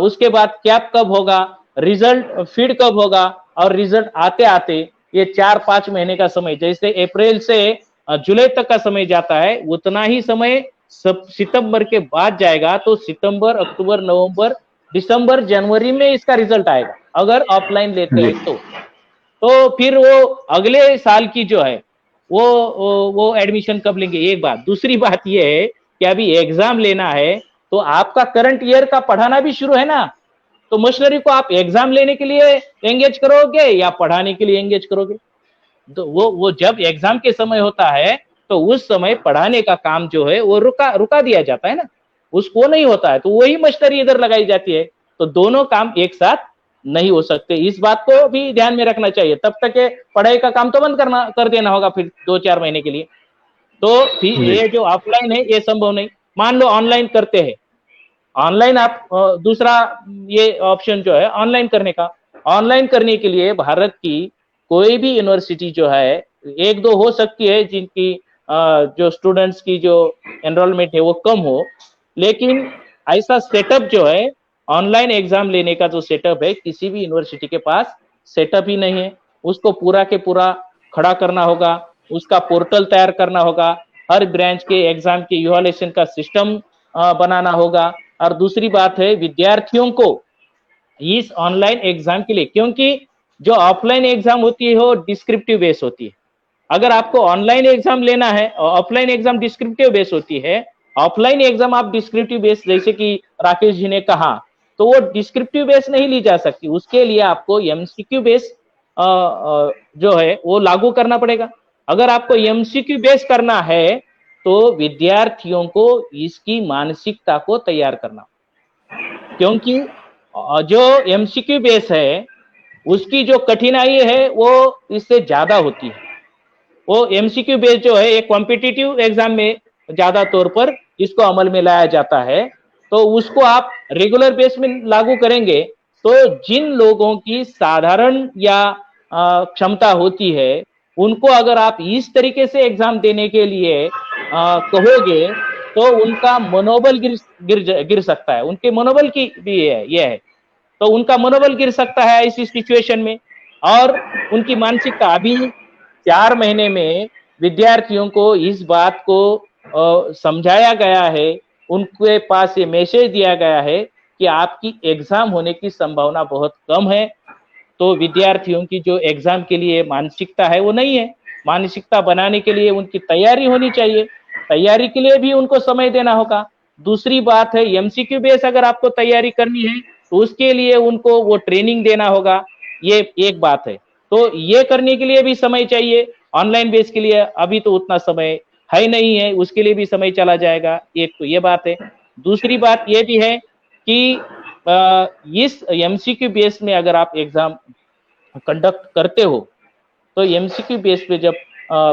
उसके बाद कैप कब होगा, रिजल्ट फीड कब होगा, और रिजल्ट आते आते ये 4-5 महीने का समय, जैसे अप्रैल से जुलाई तक का समय जाता है, उतना ही समय सितंबर के बाद जाएगा। तो सितंबर, अक्टूबर, नवंबर, दिसंबर, जनवरी में इसका रिजल्ट आएगा अगर ऑफलाइन लेते हैं तो फिर वो अगले साल की जो है वो एडमिशन कब लेंगे, एक बात। दूसरी बात ये है कि अभी एग्जाम लेना है तो आपका करंट ईयर का पढ़ाना भी शुरू है ना, तो मशीनरी को आप एग्जाम लेने के लिए एंगेज करोगे या पढ़ाने के लिए एंगेज करोगे? तो वो जब एग्जाम के समय होता है तो उस समय पढ़ाने का काम जो है वो रुका दिया जाता है ना, उसको नहीं होता है, तो वही मशीनरी इधर लगाई जाती है। तो दोनों काम एक साथ नहीं हो सकते। इस बात को भी ध्यान में रखना चाहिए। तब तक के पढ़ाई का काम तो बंद कर देना होगा फिर 2-4 महीने के लिए। तो फिर ये जो ऑफलाइन है ये संभव नहीं। मान लो ऑनलाइन करते हैं, ऑनलाइन आप दूसरा ये ऑप्शन जो है ऑनलाइन करने का, ऑनलाइन करने के लिए भारत की कोई भी यूनिवर्सिटी जो है, एक दो हो सकती है जिनकी जो स्टूडेंट्स की जो एनरोलमेंट है वो कम हो, लेकिन ऐसा सेटअप जो है ऑनलाइन एग्जाम लेने का जो सेटअप है किसी भी यूनिवर्सिटी के पास सेटअप ही नहीं है। उसको पूरा के पूरा खड़ा करना होगा, उसका पोर्टल तैयार करना होगा, हर ब्रांच के एग्जाम के इवैल्यूएशन का सिस्टम बनाना होगा। और दूसरी बात है विद्यार्थियों को इस ऑनलाइन एग्जाम के लिए, क्योंकि जो ऑफलाइन एग्जाम होती है वो डिस्क्रिप्टिव बेस होती है। अगर आपको ऑनलाइन एग्जाम लेना है, ऑफलाइन एग्जाम डिस्क्रिप्टिव बेस होती है, ऑफलाइन एग्जाम आप डिस्क्रिप्टिव बेस जैसे कि राकेश जी ने कहा, तो वो डिस्क्रिप्टिव बेस नहीं ली जा सकती। उसके लिए आपको एमसीक्यू बेस जो है वो लागू करना पड़ेगा। अगर आपको एमसीक्यू बेस करना है तो विद्यार्थियों को इसकी मानसिकता को तैयार करना, क्योंकि जो एमसीक्यू बेस है उसकी जो कठिनाई है वो इससे ज्यादा होती है। वो एमसीक्यू बेस जो है एक कॉम्पिटिटिव एग्जाम में ज्यादा तौर पर इसको अमल में लाया जाता है, तो उसको आप रेगुलर बेस में लागू करेंगे तो जिन लोगों की साधारण या क्षमता होती है उनको अगर आप इस तरीके से एग्जाम देने के लिए कहोगे तो उनका मनोबल गिर सकता है। उनके मनोबल की भी ये है, तो उनका मनोबल गिर सकता है इस सिचुएशन में। और उनकी मानसिकता, अभी 4 महीने में विद्यार्थियों को इस बात को समझाया गया है, उनके पास ये मैसेज दिया गया है कि आपकी एग्जाम होने की संभावना बहुत कम है। तो विद्यार्थियों की जो एग्जाम के लिए मानसिकता है वो नहीं है। मानसिकता बनाने के लिए उनकी तैयारी होनी चाहिए, तैयारी के लिए भी उनको समय देना होगा। दूसरी बात है एमसीक्यू बेस अगर आपको तैयारी करनी है तो उसके लिए उनको वो ट्रेनिंग देना होगा, ये एक बात है। तो ये करने के लिए भी समय चाहिए। ऑनलाइन बेस के लिए अभी तो उतना समय है नहीं है, उसके लिए भी समय चला जाएगा। एक तो ये बात है। दूसरी बात ये भी है कि इस एमसीक्यू बेस में अगर आप एग्जाम कंडक्ट करते हो तो एमसीक्यू बेस पे जब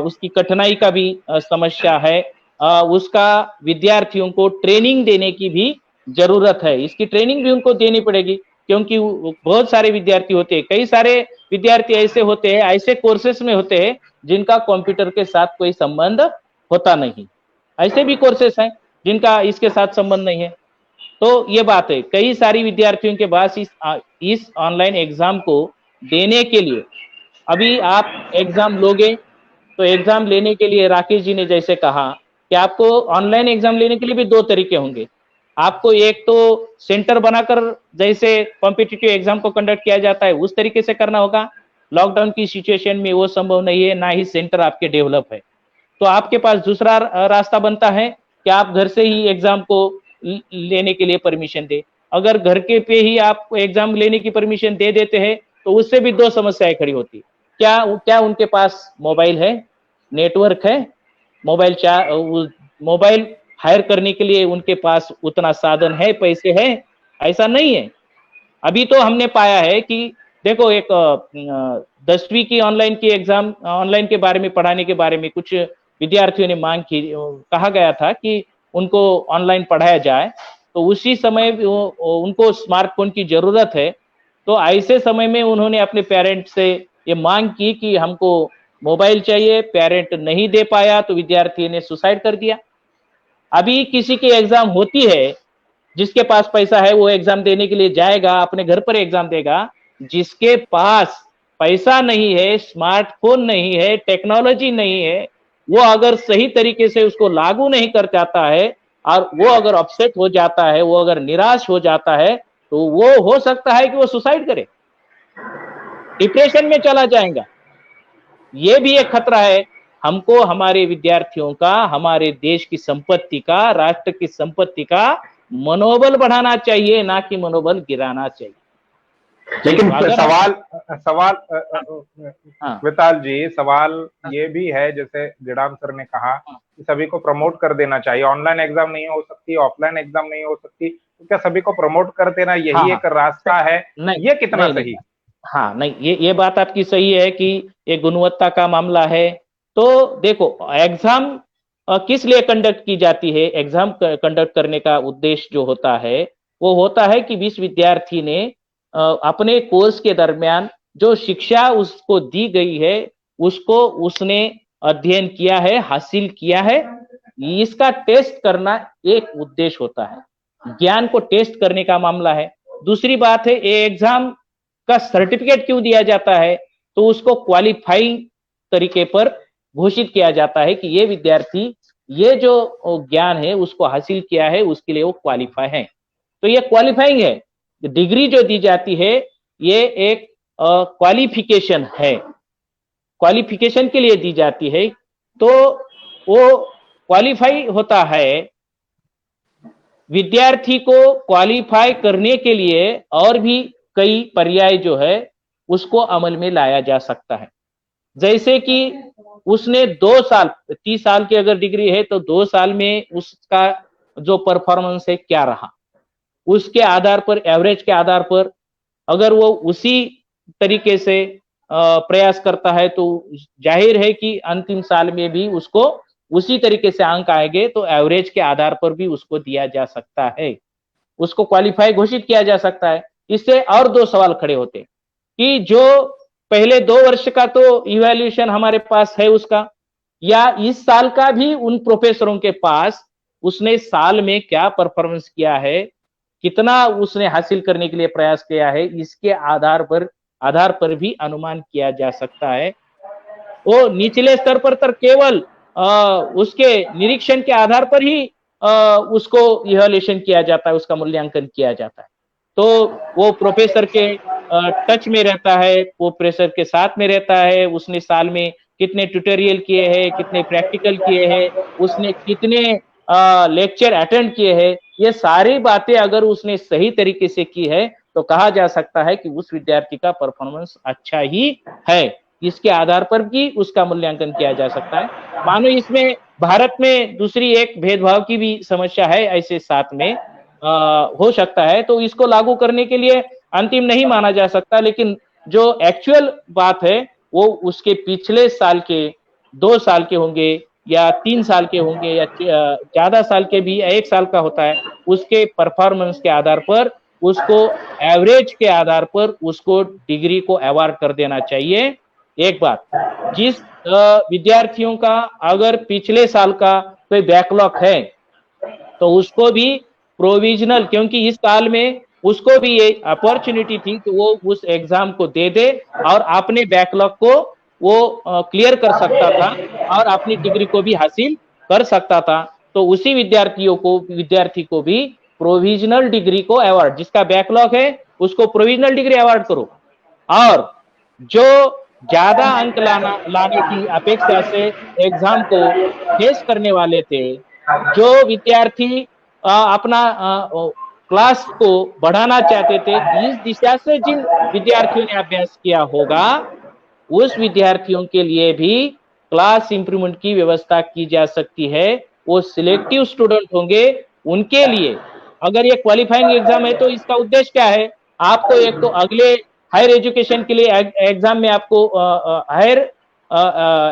उसकी कठिनाई का भी समस्या है, उसका विद्यार्थियों को ट्रेनिंग देने की भी जरूरत है। इसकी ट्रेनिंग भी उनको देनी पड़ेगी, क्योंकि बहुत सारे विद्यार्थी होते हैं, कई सारे विद्यार्थी ऐसे होते हैं, ऐसे कोर्सेस में होते हैं जिनका कंप्यूटर के साथ कोई संबंध होता नहीं। ऐसे भी कोर्सेस हैं जिनका इसके साथ संबंध नहीं है। तो ये बात है, कई सारी विद्यार्थियों के पास इस ऑनलाइन एग्जाम को देने के लिए, अभी आप एग्जाम लोगे तो एग्जाम लेने के लिए राकेश जी ने जैसे कहा कि आपको ऑनलाइन एग्जाम लेने के लिए भी 2 तरीके होंगे। आपको एक तो सेंटर बनाकर जैसे कॉम्पिटिटिव एग्जाम को कंडक्ट किया जाता है उस तरीके से करना होगा। लॉकडाउन की सिचुएशन में वो संभव नहीं है, ना ही सेंटर आपके डेवलप है। तो आपके पास दूसरा रास्ता बनता है कि आप घर से ही एग्जाम को लेने के लिए परमिशन दे। अगर घर के पे ही आप एग्जाम लेने की परमिशन दे देते हैं तो उससे भी 2 समस्याएं खड़ी होती। क्या उनके पास मोबाइल है, नेटवर्क है, मोबाइल हायर करने के लिए उनके पास उतना साधन है, पैसे हैं? ऐसा नहीं है। अभी तो हमने पाया है कि देखो एक 10वीं की ऑनलाइन की एग्जाम, ऑनलाइन के बारे में पढ़ाने के बारे में कुछ विद्यार्थियों ने मांग की, कहा गया था कि उनको ऑनलाइन पढ़ाया जाए, तो उसी समय उनको स्मार्टफोन की जरूरत है। तो ऐसे समय में उन्होंने अपने पेरेंट से ये मांग की कि हमको मोबाइल चाहिए, पेरेंट नहीं दे पाया तो विद्यार्थी ने सुसाइड कर दिया। अभी किसी की एग्जाम होती है, जिसके पास पैसा है वो एग्जाम देने के लिए जाएगा, अपने घर पर एग्जाम देगा। जिसके पास पैसा नहीं है, स्मार्टफोन नहीं है, टेक्नोलॉजी नहीं है, वो अगर सही तरीके से उसको लागू नहीं कर जाता है और वो अगर अपसेट हो जाता है, वो अगर निराश हो जाता है, तो वो हो सकता है कि वो सुसाइड करे, डिप्रेशन में चला जाएगा। ये भी एक खतरा है। हमको हमारे विद्यार्थियों का, हमारे देश की संपत्ति का, राष्ट्र की संपत्ति का मनोबल बढ़ाना चाहिए, ना कि मनोबल गिराना चाहिए। लेकिन सवाल विताल जी, सवाल ये भी है, जैसे गिडाम सर ने कहा कि सभी को प्रमोट कर देना चाहिए, ऑनलाइन एग्जाम नहीं हो सकती, ऑफलाइन एग्जाम नहीं हो सकती, क्या सभी को प्रमोट कर देना यही हाँ, एक रास्ता है? नहीं, ये कितना नहीं, सही? हाँ नहीं, ये बात आपकी सही है कि ये गुणवत्ता का मामला है। तो देखो, एग्जाम किस लिए कंडक्ट की जाती है? एग्जाम कंडक्ट करने का उद्देश्य जो होता है वो होता है कि विश्वविद्यार्थी ने अपने कोर्स के दरमियान जो शिक्षा उसको दी गई है उसको उसने अध्ययन किया है, हासिल किया है, इसका टेस्ट करना एक उद्देश्य होता है। ज्ञान को टेस्ट करने का मामला है। दूसरी बात है, ये एग्जाम का सर्टिफिकेट क्यों दिया जाता है? तो उसको क्वालिफाइंग तरीके पर घोषित किया जाता है कि ये विद्यार्थी ये जो ज्ञान है उसको हासिल किया है, उसके लिए वो क्वालिफाई है। तो ये क्वालिफाइंग है। डिग्री जो दी जाती है ये एक क्वालिफिकेशन है, क्वालिफिकेशन के लिए दी जाती है। तो वो क्वालिफाई होता है। विद्यार्थी को क्वालिफाई करने के लिए और भी कई पर्याय जो है उसको अमल में लाया जा सकता है। जैसे कि उसने 2 साल, 30 साल की अगर डिग्री है तो 2 साल में उसका जो परफॉर्मेंस है क्या रहा, उसके आधार पर, एवरेज के आधार पर अगर वो उसी तरीके से प्रयास करता है तो जाहिर है कि अंतिम साल में भी उसको उसी तरीके से अंक आएंगे, तो एवरेज के आधार पर भी उसको दिया जा सकता है, उसको क्वालिफाई घोषित किया जा सकता है। इससे और 2 सवाल खड़े होते हैं कि जो पहले 2 वर्ष का तो इवैल्यूएशन हमारे पास है उसका, या इस साल का भी उन प्रोफेसरों के पास उसने साल में क्या परफॉर्मेंस किया है, कितना उसने हासिल करने के लिए प्रयास किया है, इसके आधार पर भी अनुमान किया जा सकता है। वो निचले स्तर पर केवल उसके निरीक्षण के आधार पर ही उसको इवैल्यूएशन किया जाता है, उसका मूल्यांकन किया जाता है। तो वो प्रोफेसर के टच में रहता है, वो प्रोफेसर के साथ में रहता है, उसने साल में कितने ट्यूटोरियल किए हैं, कितने प्रैक्टिकल किए हैं, उसने कितने लेक्चर अटेंड किए हैं, ये सारी बातें अगर उसने सही तरीके से की है तो कहा जा सकता है कि उस विद्यार्थी का परफॉर्मेंस अच्छा ही है। इसके आधार पर भी उसका मूल्यांकन किया जा सकता है। मानो इसमें भारत में दूसरी एक भेदभाव की भी समस्या है, ऐसे साथ में हो सकता है, तो इसको लागू करने के लिए अंतिम नहीं माना जा सकता, लेकिन जो एक्चुअल बात है वो उसके पिछले साल के 2 साल के होंगे या 3 साल के होंगे या ज्यादा साल के भी, 1 साल का होता है, उसके परफॉर्मेंस के आधार पर उसको, एवरेज के आधार पर उसको डिग्री को अवार्ड कर देना चाहिए। एक बात, जिस विद्यार्थियों का अगर पिछले साल का कोई बैकलॉग है तो उसको भी प्रोविजनल, क्योंकि इस साल में उसको भी ये अपॉर्चुनिटी थी कि वो उस एग्जाम को दे दे और अपने बैकलॉग को वो क्लियर कर सकता था और अपनी डिग्री को भी हासिल कर सकता था। तो उसी विद्यार्थी को भी प्रोविजनल डिग्री को अवार्ड, जिसका बैकलॉग है उसको प्रोविजनल डिग्री अवार्ड करो। और जो ज्यादा अंक लाने की अपेक्षा से एग्जाम को फेस करने वाले थे, जो विद्यार्थी अपना क्लास को बढ़ाना चाहते थे, इस दिशा से जिन विद्यार्थियों ने अभ्यास किया होगा उस विद्यार्थियों के लिए भी क्लास इंप्रूवमेंट की व्यवस्था की जा सकती है। वो सिलेक्टिव स्टूडेंट होंगे, उनके लिए अगर ये क्वालिफाइंग एग्जाम है तो इसका उद्देश्य क्या है? आपको एक तो अगले हायर एजुकेशन के लिए एग्जाम में आपको हायर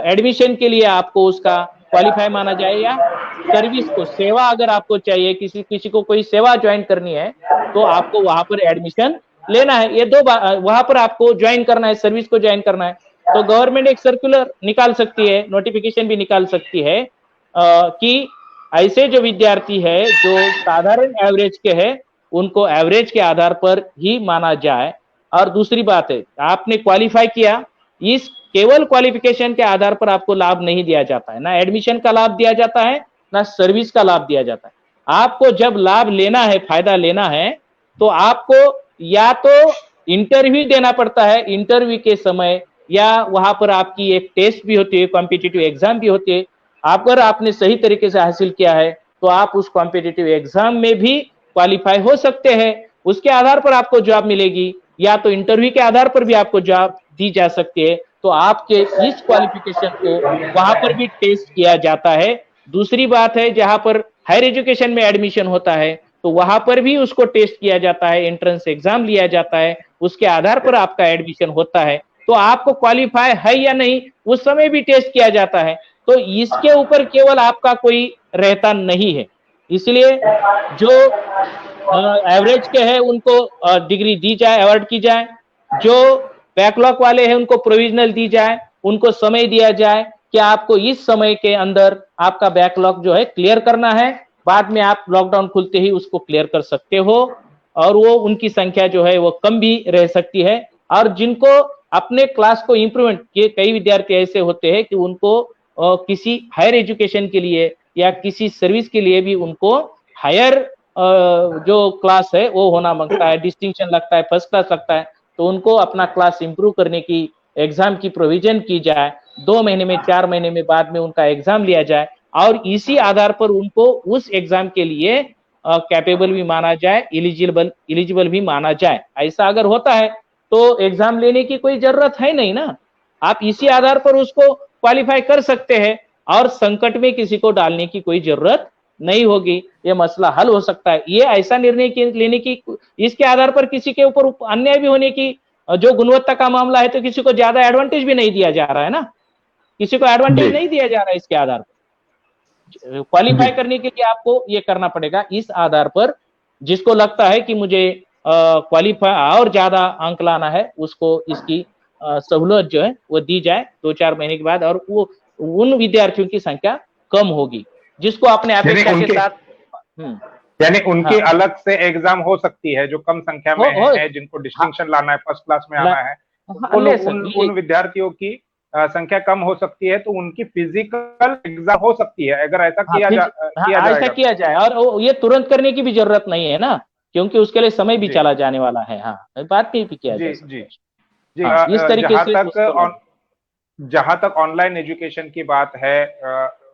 एडमिशन के लिए आपको उसका क्वालिफाई माना जाए, या सर्विस को, सेवा अगर आपको चाहिए, किसी को कोई सेवा ज्वाइन करनी है तो आपको वहां पर एडमिशन लेना है, ये दो वहां पर आपको ज्वाइन करना है, सर्विस को ज्वाइन करना है। तो गवर्नमेंट एक सर्कुलर निकाल सकती है, नोटिफिकेशन भी निकाल सकती है कि ऐसे जो विद्यार्थी है जो साधारण एवरेज के हैं उनको एवरेज के आधार पर ही माना जाए। और दूसरी बात है, आपने क्वालिफाई किया, इस केवल क्वालिफिकेशन के आधार पर आपको लाभ नहीं दिया जाता है, ना एडमिशन का लाभ दिया जाता है ना सर्विस का लाभ दिया जाता है। आपको जब लाभ लेना है, फायदा लेना है, तो आपको या तो इंटरव्यू देना पड़ता है, इंटरव्यू के समय या वहां पर आपकी एक टेस्ट भी होती है, कॉम्पिटिटिव एग्जाम भी होती है। अगर आपने सही तरीके से हासिल किया है तो आप उस कॉम्पिटिटिव एग्जाम में भी क्वालिफाई हो सकते हैं, उसके आधार पर आपको जॉब मिलेगी, या तो इंटरव्यू के आधार पर भी आपको जॉब दी जा सकती है। तो आपके इस क्वालिफिकेशन को वहां पर भी टेस्ट किया जाता है। दूसरी बात है, जहां पर हायर एजुकेशन में एडमिशन होता है तो वहां पर भी उसको टेस्ट किया जाता है, एंट्रेंस एग्जाम लिया जाता है, उसके आधार पर आपका एडमिशन होता है। तो आपको क्वालिफाई है या नहीं उस समय भी टेस्ट किया जाता है। तो इसके ऊपर केवल आपका कोई रहता नहीं है। इसलिए जो एवरेज के हैं उनको डिग्री दी जाए, अवार्ड की जाए। जो बैकलॉग वाले हैं उनको प्रोविजनल दी जाए, उनको समय दिया जाए कि आपको इस समय के अंदर आपका बैकलॉग जो है क्लियर करना है, बाद में आप लॉकडाउन खुलते ही उसको क्लियर कर सकते हो। और वो उनकी संख्या जो है वो कम भी रह सकती है। और जिनको अपने क्लास को इंप्रूवमेंट किए, कई विद्यार्थी ऐसे होते हैं कि उनको किसी हायर एजुकेशन के लिए या किसी सर्विस के लिए भी उनको हायर जो क्लास है वो होना मांगता है, डिस्टिंक्शन लगता है, फर्स्ट क्लास लगता है। तो उनको अपना क्लास इंप्रूव करने की एग्जाम की प्रोविजन की जाए, 2 महीने में 4 महीने में बाद में उनका एग्जाम लिया जाए और इसी आधार पर उनको उस एग्जाम के लिए कैपेबल भी माना जाए, एलिजिबल भी माना जाए। ऐसा अगर होता है तो एग्जाम लेने की कोई जरूरत है नहीं ना, आप इसी आधार पर उसको क्वालिफाई कर सकते हैं और संकट में किसी को डालने की कोई जरूरत नहीं होगी, ये मसला हल हो सकता है। ये ऐसा निर्णय लेने की, इसके आधार पर किसी के ऊपर अन्याय भी होने की, जो गुणवत्ता का मामला है तो किसी को ज्यादा एडवांटेज भी नहीं दिया जा रहा है ना, किसी को एडवांटेज नहीं दिया जा रहा है। इसके आधार पर क्वालिफाई करने के लिए आपको ये करना पड़ेगा, इस आधार पर जिसको लगता है कि मुझे क्वालिफाई और ज्यादा अंक लाना है उसको इसकी सहूलत जो है वो दी जाए 2-4 महीने के बाद, और वो उन विद्यार्थियों की संख्या कम होगी जिसको अपने अपेक्षा के साथ यानी उनकी अलग से एग्जाम हो सकती है जो कम संख्या में है, जिनको डिस्टिंक्शन लाना है, फर्स्ट क्लास में आना है। उन विद्यार्थियों की संख्या कम हो सकती है तो उनकी फिजिकल एग्जाम हो सकती है, अगर ऐसा किया जाए। और ये तुरंत करने की भी जरूरत नहीं है ना, क्योंकि उसके लिए समय भी चला जाने वाला है। हाँ, बात भी किया जाए। जी, इस तरीके से जहां तक ऑनलाइन एजुकेशन की बात है,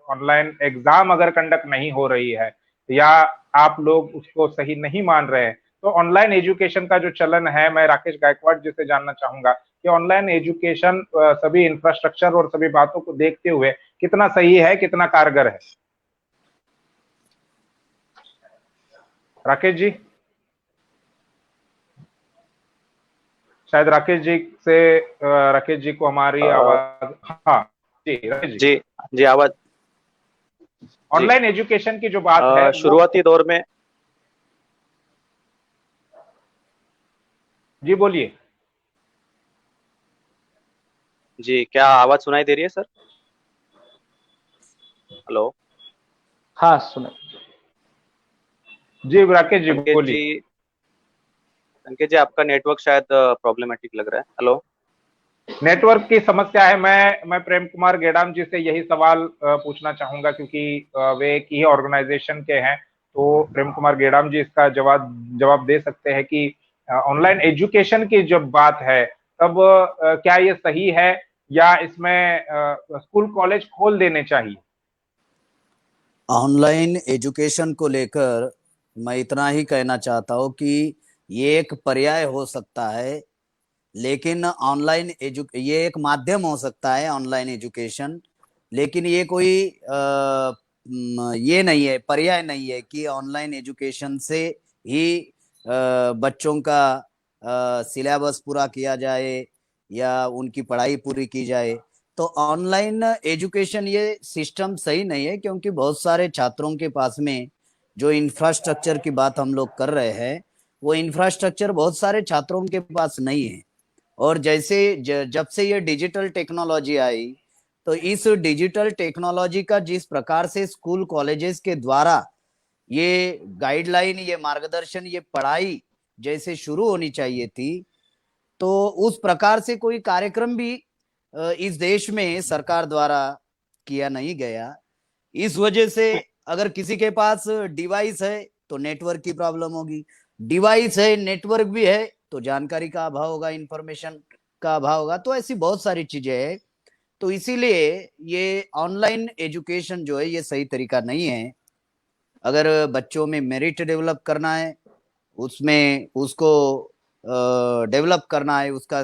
ऑनलाइन एग्जाम अगर कंडक्ट नहीं हो रही है या आप लोग उसको सही नहीं मान रहे हैं, तो ऑनलाइन एजुकेशन का जो चलन है, मैं राकेश गायकवाड़ जी से जानना चाहूंगा कि ऑनलाइन एजुकेशन सभी इंफ्रास्ट्रक्चर और सभी बातों को देखते हुए कितना सही है, कितना कारगर है। राकेश जी, शायद राकेश जी को हमारी आवाज, हाँ जी राकेश जी आवाज। ऑनलाइन एजुकेशन की जो बात है शुरुआती दौर में, जी बोलिए। जी, क्या आवाज सुनाई दे रही है सर? हेलो। हाँ सुना जी राकेश जी बोलिए। संकेत जी, आपका नेटवर्क शायद प्रॉब्लमेटिक लग रहा है। हेलो। नेटवर्क की समस्या है। मैं प्रेम कुमार गेडाम जी से यही सवाल पूछना चाहूंगा, क्योंकि वे एक ही ऑर्गेनाइजेशन के हैं, तो प्रेम कुमार गेडाम जी इसका जवाब दे सकते हैं कि ऑनलाइन एजुकेशन की जब बात है तब क्या ये सही है या इसमें स्कूल कॉलेज खोल देने चाहिए? ऑनलाइन एजुकेशन को लेकर मैं इतना ही कहना चाहता हूँ कि ये एक पर्याय हो सकता है, लेकिन ये एक माध्यम हो सकता है ऑनलाइन एजुकेशन, लेकिन ये कोई ये नहीं है, पर्याय नहीं है कि ऑनलाइन एजुकेशन से ही बच्चों का सिलेबस पूरा किया जाए या उनकी पढ़ाई पूरी की जाए। तो ऑनलाइन एजुकेशन ये सिस्टम सही नहीं है, क्योंकि बहुत सारे छात्रों के पास में जो इंफ्रास्ट्रक्चर की बात हम लोग कर रहे हैं, वो इंफ्रास्ट्रक्चर बहुत सारे छात्रों के पास नहीं है। और जब से ये डिजिटल टेक्नोलॉजी आई, तो इस डिजिटल टेक्नोलॉजी का जिस प्रकार से स्कूल कॉलेजेस के द्वारा ये गाइडलाइन, ये मार्गदर्शन, ये पढ़ाई जैसे शुरू होनी चाहिए थी, तो उस प्रकार से कोई कार्यक्रम भी इस देश में सरकार द्वारा किया नहीं गया। इस वजह से अगर किसी के पास डिवाइस है तो नेटवर्क की प्रॉब्लम होगी, डिवाइस है, नेटवर्क भी है तो जानकारी का अभाव होगा, इंफॉर्मेशन का अभाव होगा। तो ऐसी बहुत सारी चीजें हैं। तो इसीलिए ये ऑनलाइन एजुकेशन जो है ये सही तरीका नहीं है। अगर बच्चों में मेरिट डेवलप करना है, उसमें उसको डेवलप करना है, उसका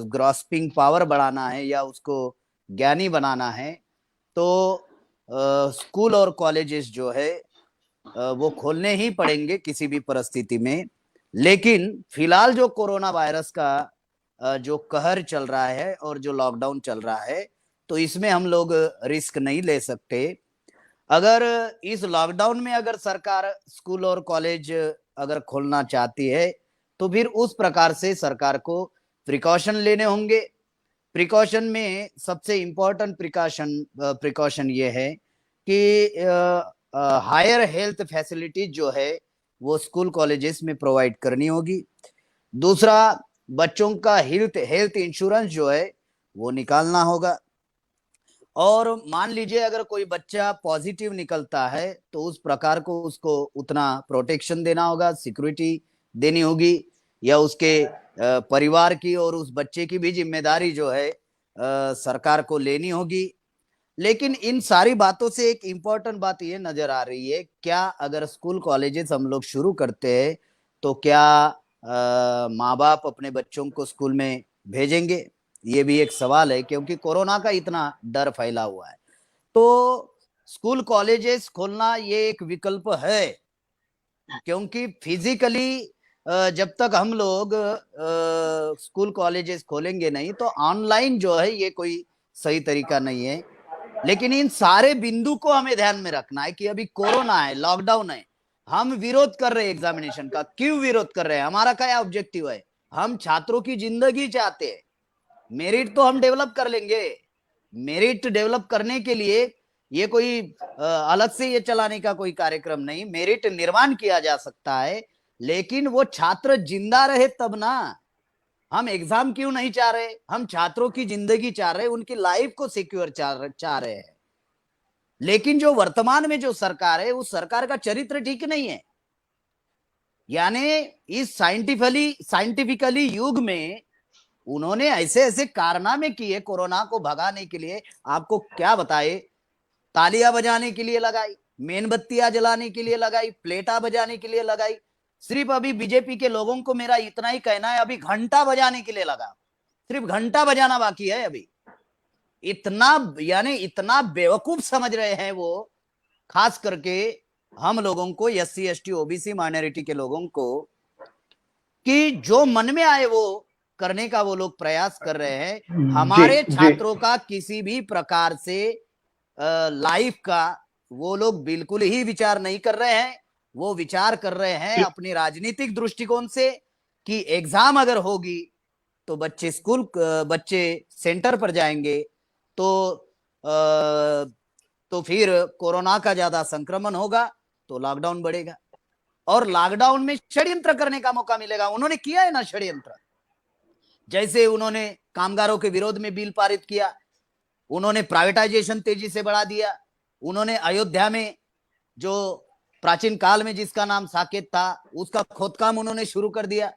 ग्रास्पिंग पावर बढ़ाना है या उसको ज्ञानी बनाना है, तो स्कूल और कॉलेजेस जो है वो खोलने ही पड़ेंगे किसी भी परिस्थिति में। लेकिन फिलहाल जो कोरोना वायरस का जो कहर चल रहा है और जो लॉकडाउन चल रहा है, तो इसमें हम लोग रिस्क नहीं ले सकते। अगर इस लॉकडाउन में अगर सरकार स्कूल और कॉलेज अगर खोलना चाहती है, तो फिर उस प्रकार से सरकार को प्रिकॉशन लेने होंगे। प्रिकॉशन में सबसे इंपॉर्टेंट प्रिकॉशन ये है कि हायर हेल्थ फैसिलिटीज जो है वो स्कूल कॉलेजेस में प्रोवाइड करनी होगी। दूसरा, बच्चों का हेल्थ इंश्योरेंस जो है वो निकालना होगा। और मान लीजिए अगर कोई बच्चा पॉजिटिव निकलता है तो उस प्रकार को उसको उतना प्रोटेक्शन देना होगा, सिक्योरिटी देनी होगी, या उसके परिवार की और उस बच्चे की भी जिम्मेदारी जो है सरकार को लेनी होगी। लेकिन इन सारी बातों से एक इम्पोर्टेंट बात ये नजर आ रही है, क्या अगर स्कूल कॉलेजेस हम लोग शुरू करते हैं तो क्या माँ बाप अपने बच्चों को स्कूल में भेजेंगे? ये भी एक सवाल है, क्योंकि कोरोना का इतना डर फैला हुआ है। तो स्कूल कॉलेजेस खोलना ये एक विकल्प है, क्योंकि फिजिकली जब तक हम लोग स्कूल कॉलेजेस खोलेंगे नहीं तो ऑनलाइन जो है ये कोई सही तरीका नहीं है। लेकिन इन सारे बिंदु को हमें ध्यान में रखना है कि अभी कोरोना है, लॉकडाउन है, हम विरोध कर रहे हैं एग्जामिनेशन का। क्यों विरोध कर रहे हैं? हमारा क्या ऑब्जेक्टिव है? हम छात्रों की जिंदगी चाहते हैं। मेरिट तो हम डेवलप कर लेंगे। मेरिट डेवलप करने के लिए ये कोई अलग से ये चलाने का कोई कार्यक्रम नहीं, मेरिट निर्माण किया जा सकता है, लेकिन वो छात्र जिंदा रहे तब ना। हम एग्जाम क्यों नहीं चाह रहे? हम छात्रों की जिंदगी चाह रहे हैं, उनकी लाइफ को सिक्योर चाह रहे हैं। लेकिन जो वर्तमान में जो सरकार है उस सरकार का चरित्र ठीक नहीं है। यानी इस साइंटिफिकली युग में उन्होंने ऐसे ऐसे कारनामे किए कोरोना को भगाने के लिए, आपको क्या बताए। तालियां बजाने के लिए लगाई, मेनबत्तियां जलाने के लिए लगाई, प्लेटा बजाने के लिए लगाई। सिर्फ अभी बीजेपी के लोगों को मेरा इतना ही कहना है, अभी घंटा बजाने के लिए लगा, सिर्फ घंटा बजाना बाकी है अभी। इतना यानी इतना बेवकूफ समझ रहे हैं वो, खास करके हम लोगों को, SC ST OBC माइनॉरिटी के लोगों को, कि जो मन में आए वो करने का वो लोग प्रयास कर रहे हैं। हमारे छात्रों का किसी भी प्रकार से लाइफ का वो लोग बिल्कुल ही विचार नहीं कर रहे हैं। वो विचार कर रहे हैं अपनी राजनीतिक दृष्टिकोण से कि एग्जाम अगर होगी तो बच्चे सेंटर पर जाएंगे तो फिर कोरोना का ज्यादा संक्रमण होगा तो लॉकडाउन बढ़ेगा और लॉकडाउन में षड्यंत्र करने का मौका मिलेगा। उन्होंने किया है ना षड्यंत्र। जैसे उन्होंने कामगारों के विरोध में बिल पारित किया, उन्होंने प्राइवेटाइजेशन तेजी से बढ़ा दिया, उन्होंने अयोध्या में जो प्राचीन काल में जिसका नाम साकेत था उसका खोदकाम उन्होंने शुरू कर दिया।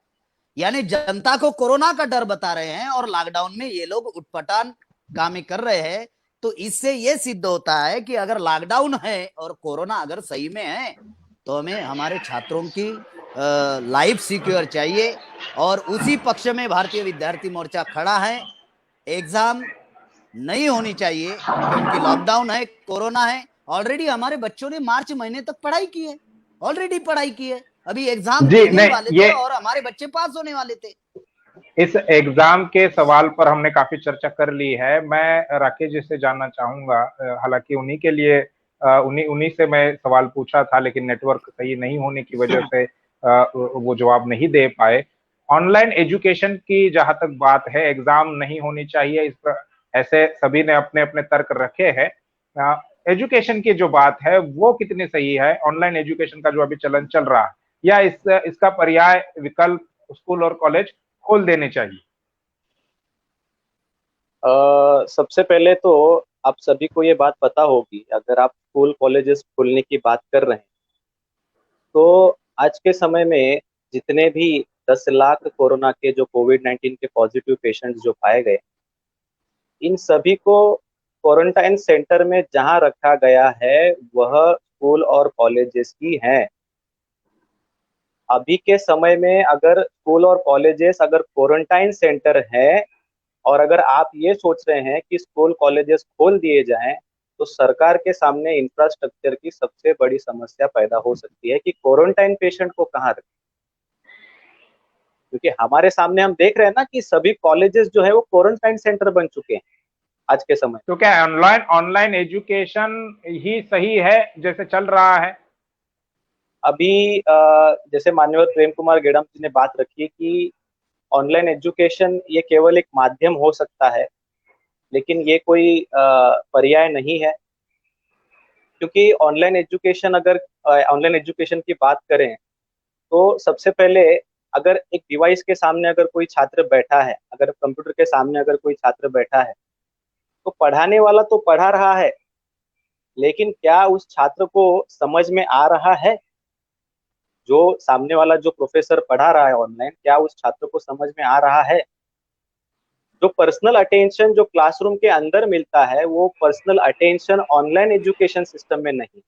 यानी जनता को कोरोना का डर बता रहे हैं और लॉकडाउन में ये लोग उटपटांग कामें कर रहे हैं। तो इससे ये सिद्ध होता है कि अगर लॉकडाउन है और कोरोना अगर सही में है तो हमें हमारे छात्रों की लाइफ सिक्योर चाहिए और उसी पक्ष में भारतीय विद्यार्थी मोर्चा खड़ा है। एग्जाम नहीं होनी चाहिए क्योंकि लॉकडाउन है, कोरोना है। ऑलरेडी हमारे बच्चों ने मार्च महीने तक पढ़ाई की है, ऑलरेडी पढ़ाई की है, अभी एग्जाम देने वाले थे और हमारे बच्चे पास होने वाले थे। इस एग्जाम के सवाल पर हमने काफी चर्चा कर ली है। मैं राकेश जी से जानना चाहूंगा, हालांकि उन्हीं के लिए उन्हीं से मैं सवाल पूछा था, लेकिन नेटवर्क सही नहीं होने की वजह से वो जवाब नहीं दे पाए। ऑनलाइन एजुकेशन की जहां तक बात है, एग्जाम नहीं होनी चाहिए, इस पर ऐसे सभी ने अपने अपने तर्क रखे हैं। एजुकेशन की जो बात है वो कितनी सही है? ऑनलाइन एजुकेशन का जो अभी चलन चल रहा है, या इसका पर्याय विकल्प स्कूल और कॉलेज खोल देने चाहिए? सबसे पहले तो आप सभी को ये बात पता होगी, अगर आप स्कूल कॉलेजेस खोलने की बात कर रहे हैं तो आज के समय में जितने भी 10 लाख कोरोना के जो कोविड-19 के पॉजिटिव पेशेंट्स जो पाए गए, इन सभी को क्वारंटाइन सेंटर में जहां रखा गया है वह स्कूल और कॉलेजेस ही हैं। अभी के समय में अगर स्कूल और कॉलेजेस अगर क्वारंटाइन सेंटर है और अगर आप ये सोच रहे हैं कि स्कूल कॉलेजेस खोल दिए जाएं तो सरकार के सामने इंफ्रास्ट्रक्चर की सबसे बड़ी समस्या पैदा हो सकती है कि क्वारंटाइन पेशेंट को कहाँ रखें। क्योंकि हमारे सामने हम देख रहे हैं ना कि सभी कॉलेजेस जो है वो क्वारंटाइन सेंटर बन चुके हैं आज के समय। तो क्या ऑनलाइन ऑनलाइन एजुकेशन ही सही है जैसे चल रहा है? अभी जैसे माननीय प्रेम कुमार गेड़म जी ने बात रखी कि ऑनलाइन एजुकेशन ये केवल एक माध्यम हो सकता है, लेकिन ये कोई पर्याय नहीं है। क्योंकि ऑनलाइन एजुकेशन की बात करें तो सबसे पहले अगर एक डिवाइस के सामने अगर कोई छात्र बैठा है, अगर कंप्यूटर के सामने अगर कोई छात्र बैठा है, तो पढ़ाने वाला तो पढ़ा रहा है, लेकिन क्या उस छात्र को समझ में आ रहा है? जो सामने वाला जो प्रोफेसर पढ़ा रहा है ऑनलाइन, क्या उस छात्र को समझ में आ रहा है? जो पर्सनल अटेंशन जो क्लासरूम के अंदर मिलता है, वो personal attention online education system में नहीं।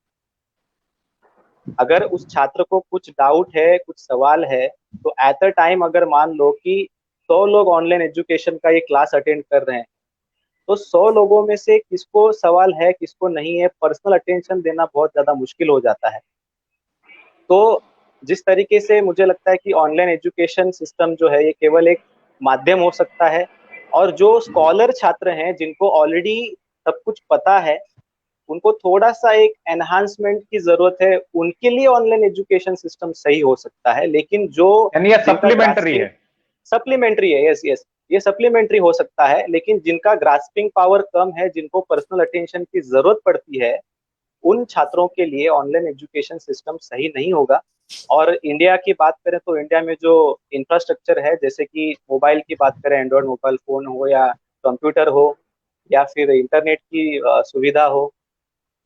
अगर उस छात्र को कुछ डाउट है, कुछ सवाल है, तो एट अ टाइम अगर मान लो कि 100 लोग ऑनलाइन एजुकेशन का ये क्लास अटेंड कर रहे हैं, तो 100 लोगों में से किसको सवाल है, किसको नहीं है, पर्सनल अटेंशन देना बहुत ज्यादा मुश्किल हो जाता है। तो जिस तरीके से मुझे लगता है कि ऑनलाइन एजुकेशन सिस्टम जो है ये केवल एक माध्यम हो सकता है, और जो स्कॉलर छात्र हैं जिनको ऑलरेडी सब कुछ पता है, उनको थोड़ा सा एक एनहांसमेंट की जरूरत है, उनके लिए ऑनलाइन एजुकेशन सिस्टम सही हो सकता है। लेकिन जो यानी ये सप्लीमेंट्री है? सप्लीमेंट्री है, यस यस, ये सप्लीमेंट्री हो सकता है, लेकिन जिनका ग्रास्पिंग पावर कम है, जिनको पर्सनल अटेंशन की जरूरत पड़ती है, उन छात्रों के लिए ऑनलाइन एजुकेशन सिस्टम सही नहीं होगा। और इंडिया की बात करें तो इंडिया में जो इंफ्रास्ट्रक्चर है, जैसे कि मोबाइल की बात करें, एंड्रॉयड मोबाइल फोन हो या कंप्यूटर हो या फिर इंटरनेट की सुविधा हो,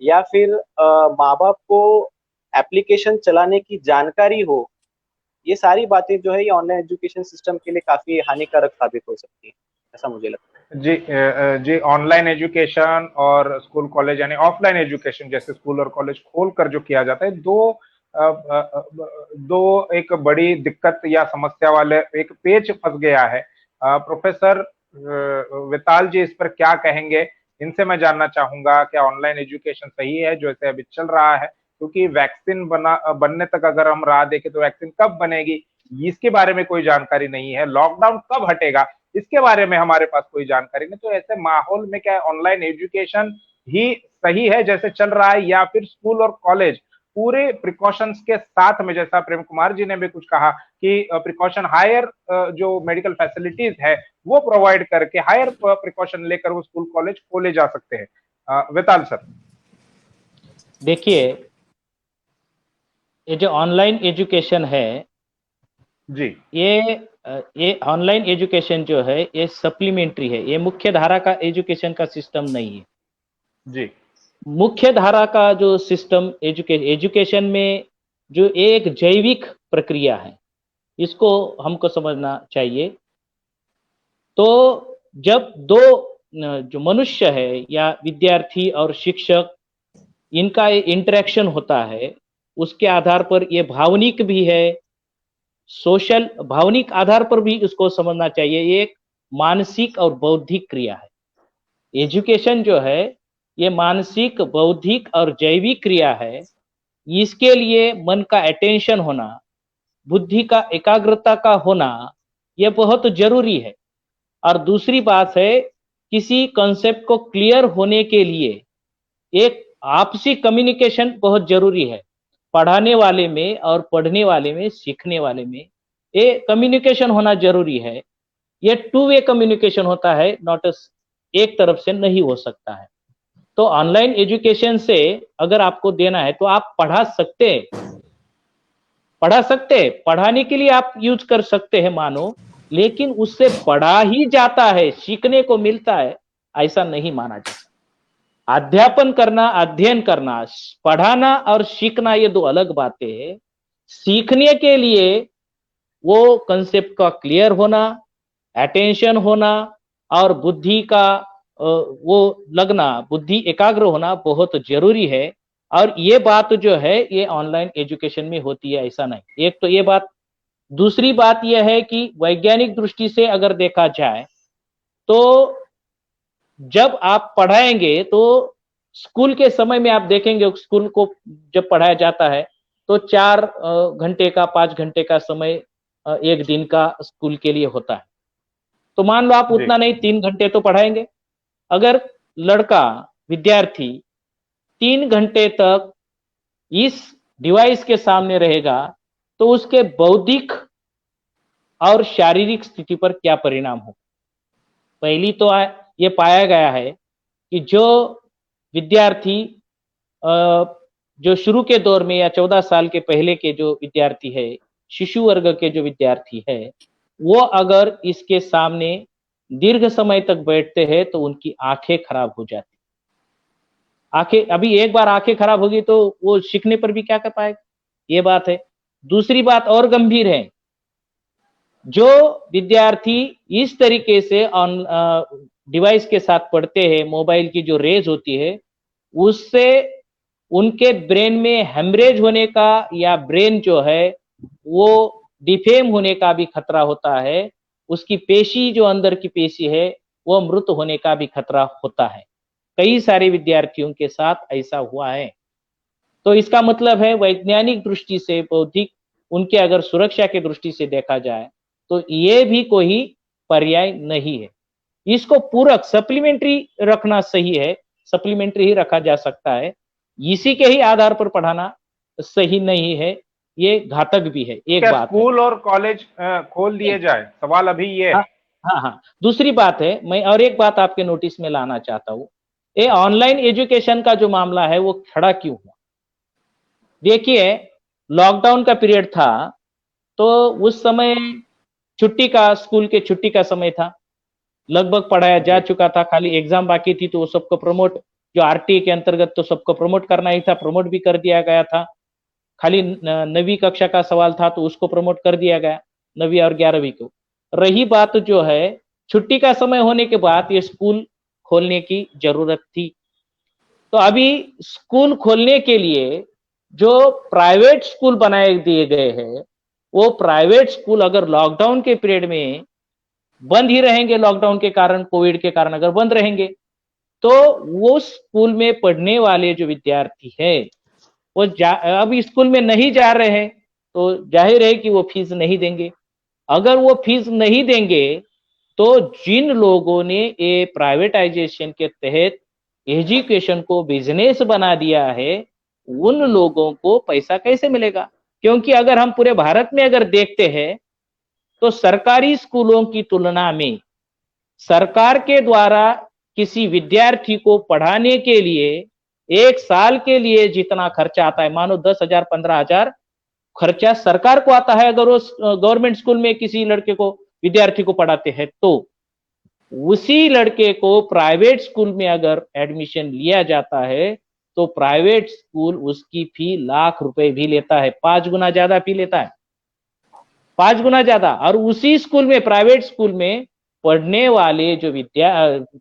या फिर माँ बाप को एप्लीकेशन चलाने की जानकारी हो, ये सारी बातें जो है ये ऑनलाइन एजुकेशन सिस्टम के लिए काफी हानिकारक साबित हो सकती है, ऐसा मुझे लगता है। जी ऑनलाइन एजुकेशन और स्कूल कॉलेज यानी ऑफलाइन एजुकेशन जैसे स्कूल और कॉलेज खोलकर जो किया जाता है, दो एक बड़ी दिक्कत या समस्या वाले एक पेच फंस गया है। प्रोफेसर विताल जी इस पर क्या कहेंगे, इनसे मैं जानना चाहूंगा क्या ऑनलाइन एजुकेशन सही है जो ऐसे अभी चल रहा है? क्योंकि वैक्सीन बनने तक अगर हम राह देखें तो वैक्सीन कब बनेगी इसके बारे में कोई जानकारी नहीं है, लॉकडाउन कब हटेगा इसके बारे में हमारे पास कोई जानकारी नहीं। तो ऐसे माहौल में क्या ऑनलाइन एजुकेशन ही सही है जैसे चल रहा है, या फिर स्कूल और कॉलेज पूरे प्रिकॉशंस के साथ में, जैसा प्रेम कुमार जी ने भी कुछ कहा कि प्रिकॉशन हायर जो मेडिकल फैसिलिटीज है वो प्रोवाइड करके हायर प्रिकॉशन लेकर वो स्कूल कॉलेज खोले जा सकते हैं? विताल सर। देखिए, ये जो ऑनलाइन एजुकेशन है जी, ये ऑनलाइन एजुकेशन जो है ये सप्लीमेंट्री है, ये मुख्य धारा का एजुकेशन का सिस्टम नहीं है। जी, मुख्य धारा का जो सिस्टम एजुकेशन में जो एक जैविक प्रक्रिया है, इसको हमको समझना चाहिए। तो जब दो जो मनुष्य है या विद्यार्थी और शिक्षक, इनका इंटरेक्शन होता है, उसके आधार पर ये भावनिक भी है, सोशल भावनिक आधार पर भी इसको समझना चाहिए। ये एक मानसिक और बौद्धिक क्रिया है। एजुकेशन जो है ये मानसिक, बौद्धिक और जैविक क्रिया है। इसके लिए मन का अटेंशन होना, बुद्धि का एकाग्रता का होना, यह बहुत जरूरी है। और दूसरी बात है, किसी कॉन्सेप्ट को क्लियर होने के लिए एक आपसी कम्युनिकेशन बहुत जरूरी है। पढ़ाने वाले में और पढ़ने वाले में, सीखने वाले में ये कम्युनिकेशन होना जरूरी है। ये टू वे कम्युनिकेशन होता है, नॉट एक तरफ से नहीं हो सकता है। तो ऑनलाइन एजुकेशन से अगर आपको देना है तो आप पढ़ा सकते पढ़ाने के लिए आप यूज कर सकते हैं मानो, लेकिन उससे पढ़ा ही जाता है, सीखने को मिलता है, ऐसा नहीं माना जाता। अध्यापन करना, अध्ययन करना, पढ़ाना और सीखना ये दो अलग बातें हैं। सीखने के लिए वो कंसेप्ट का क्लियर होना, अटेंशन होना और बुद्धि का वो लगना, बुद्धि एकाग्र होना बहुत जरूरी है। और ये बात जो है ये ऑनलाइन एजुकेशन में होती है, ऐसा नहीं। एक तो ये बात। दूसरी बात यह है कि वैज्ञानिक दृष्टि से अगर देखा जाए तो जब आप पढ़ाएंगे तो स्कूल के समय में आप देखेंगे स्कूल को जब पढ़ाया जाता है तो 4 घंटे का 5 घंटे का समय एक दिन का स्कूल के लिए होता है। तो मान लो आप उतना नहीं 3 घंटे तो पढ़ाएंगे। अगर लड़का विद्यार्थी 3 घंटे तक इस डिवाइस के सामने रहेगा तो उसके बौद्धिक और शारीरिक स्थिति पर क्या परिणाम हो। पहली तो ये पाया गया है कि जो विद्यार्थी जो शुरू के दौर में या 14 साल के पहले के जो विद्यार्थी है, शिशु वर्ग के जो विद्यार्थी है, वो अगर इसके सामने दीर्घ समय तक बैठते हैं तो उनकी आंखें खराब हो जाती। आंखें, अभी एक बार आंखें खराब होगी तो वो सीखने पर भी क्या कर पाएगा, ये बात है। दूसरी बात और गंभीर है, जो विद्यार्थी इस तरीके से डिवाइस के साथ पढ़ते हैं, मोबाइल की जो रेज होती है उससे उनके ब्रेन में हेमरेज होने का या ब्रेन जो है वो डिफेम होने का भी खतरा होता है। उसकी पेशी जो अंदर की पेशी है वो मृत होने का भी खतरा होता है। कई सारे विद्यार्थियों के साथ ऐसा हुआ है। तो इसका मतलब है वैज्ञानिक दृष्टि से, बौद्धिक, उनके अगर सुरक्षा की दृष्टि से देखा जाए तो ये भी कोई पर्याय नहीं है। इसको पूरक सप्लीमेंट्री रखना सही है, सप्लीमेंट्री ही रखा जा सकता है। इसी के ही आधार पर पढ़ाना सही नहीं है, ये घातक भी है। एक बात स्कूल और कॉलेज खोल दिए जाए, सवाल अभी ये है। हाँ, दूसरी बात है, मैं और एक बात आपके नोटिस में लाना चाहता हूँ। ये ऑनलाइन एजुकेशन का जो मामला है वो खड़ा क्यों हुआ। देखिए, लॉकडाउन का पीरियड था तो उस समय छुट्टी का, स्कूल के छुट्टी का समय था, लगभग पढ़ाया जा चुका था, खाली एग्जाम बाकी थी तो वो सबको प्रमोट, जो आरटीए के अंतर्गत तो सबको प्रमोट करना ही था, प्रमोट भी कर दिया गया था। खाली 9वीं कक्षा का सवाल था तो उसको प्रमोट कर दिया गया, 9वीं और 11वीं को। रही बात जो है छुट्टी का समय होने के बाद ये स्कूल खोलने की जरूरत थी। तो अभी स्कूल खोलने के लिए जो प्राइवेट स्कूल बनाए दिए गए हैं, वो प्राइवेट स्कूल अगर लॉकडाउन के पीरियड में बंद ही रहेंगे, लॉकडाउन के कारण, कोविड के कारण अगर बंद रहेंगे, तो वो स्कूल में पढ़ने वाले जो विद्यार्थी है वो अब स्कूल में नहीं जा रहे हैं तो जाहिर है कि वो फीस नहीं देंगे। अगर वो फीस नहीं देंगे तो जिन लोगों ने ये प्राइवेटाइजेशन के तहत एजुकेशन को बिजनेस बना दिया है उन लोगों को पैसा कैसे मिलेगा। क्योंकि अगर हम पूरे भारत में अगर देखते हैं तो सरकारी स्कूलों की तुलना में सरकार के द्वारा किसी विद्यार्थी को पढ़ाने के लिए एक साल के लिए जितना खर्चा आता है, मानो 10,000 15,000 खर्चा सरकार को आता है अगर वो गवर्नमेंट स्कूल में किसी लड़के को, विद्यार्थी को पढ़ाते हैं, तो उसी लड़के को प्राइवेट स्कूल में अगर एडमिशन लिया जाता है तो प्राइवेट स्कूल उसकी फी लाख रुपए भी लेता है, 5 गुना ज्यादा फी लेता है, 5 गुना ज्यादा। और उसी स्कूल में, प्राइवेट स्कूल में पढ़ने वाले जो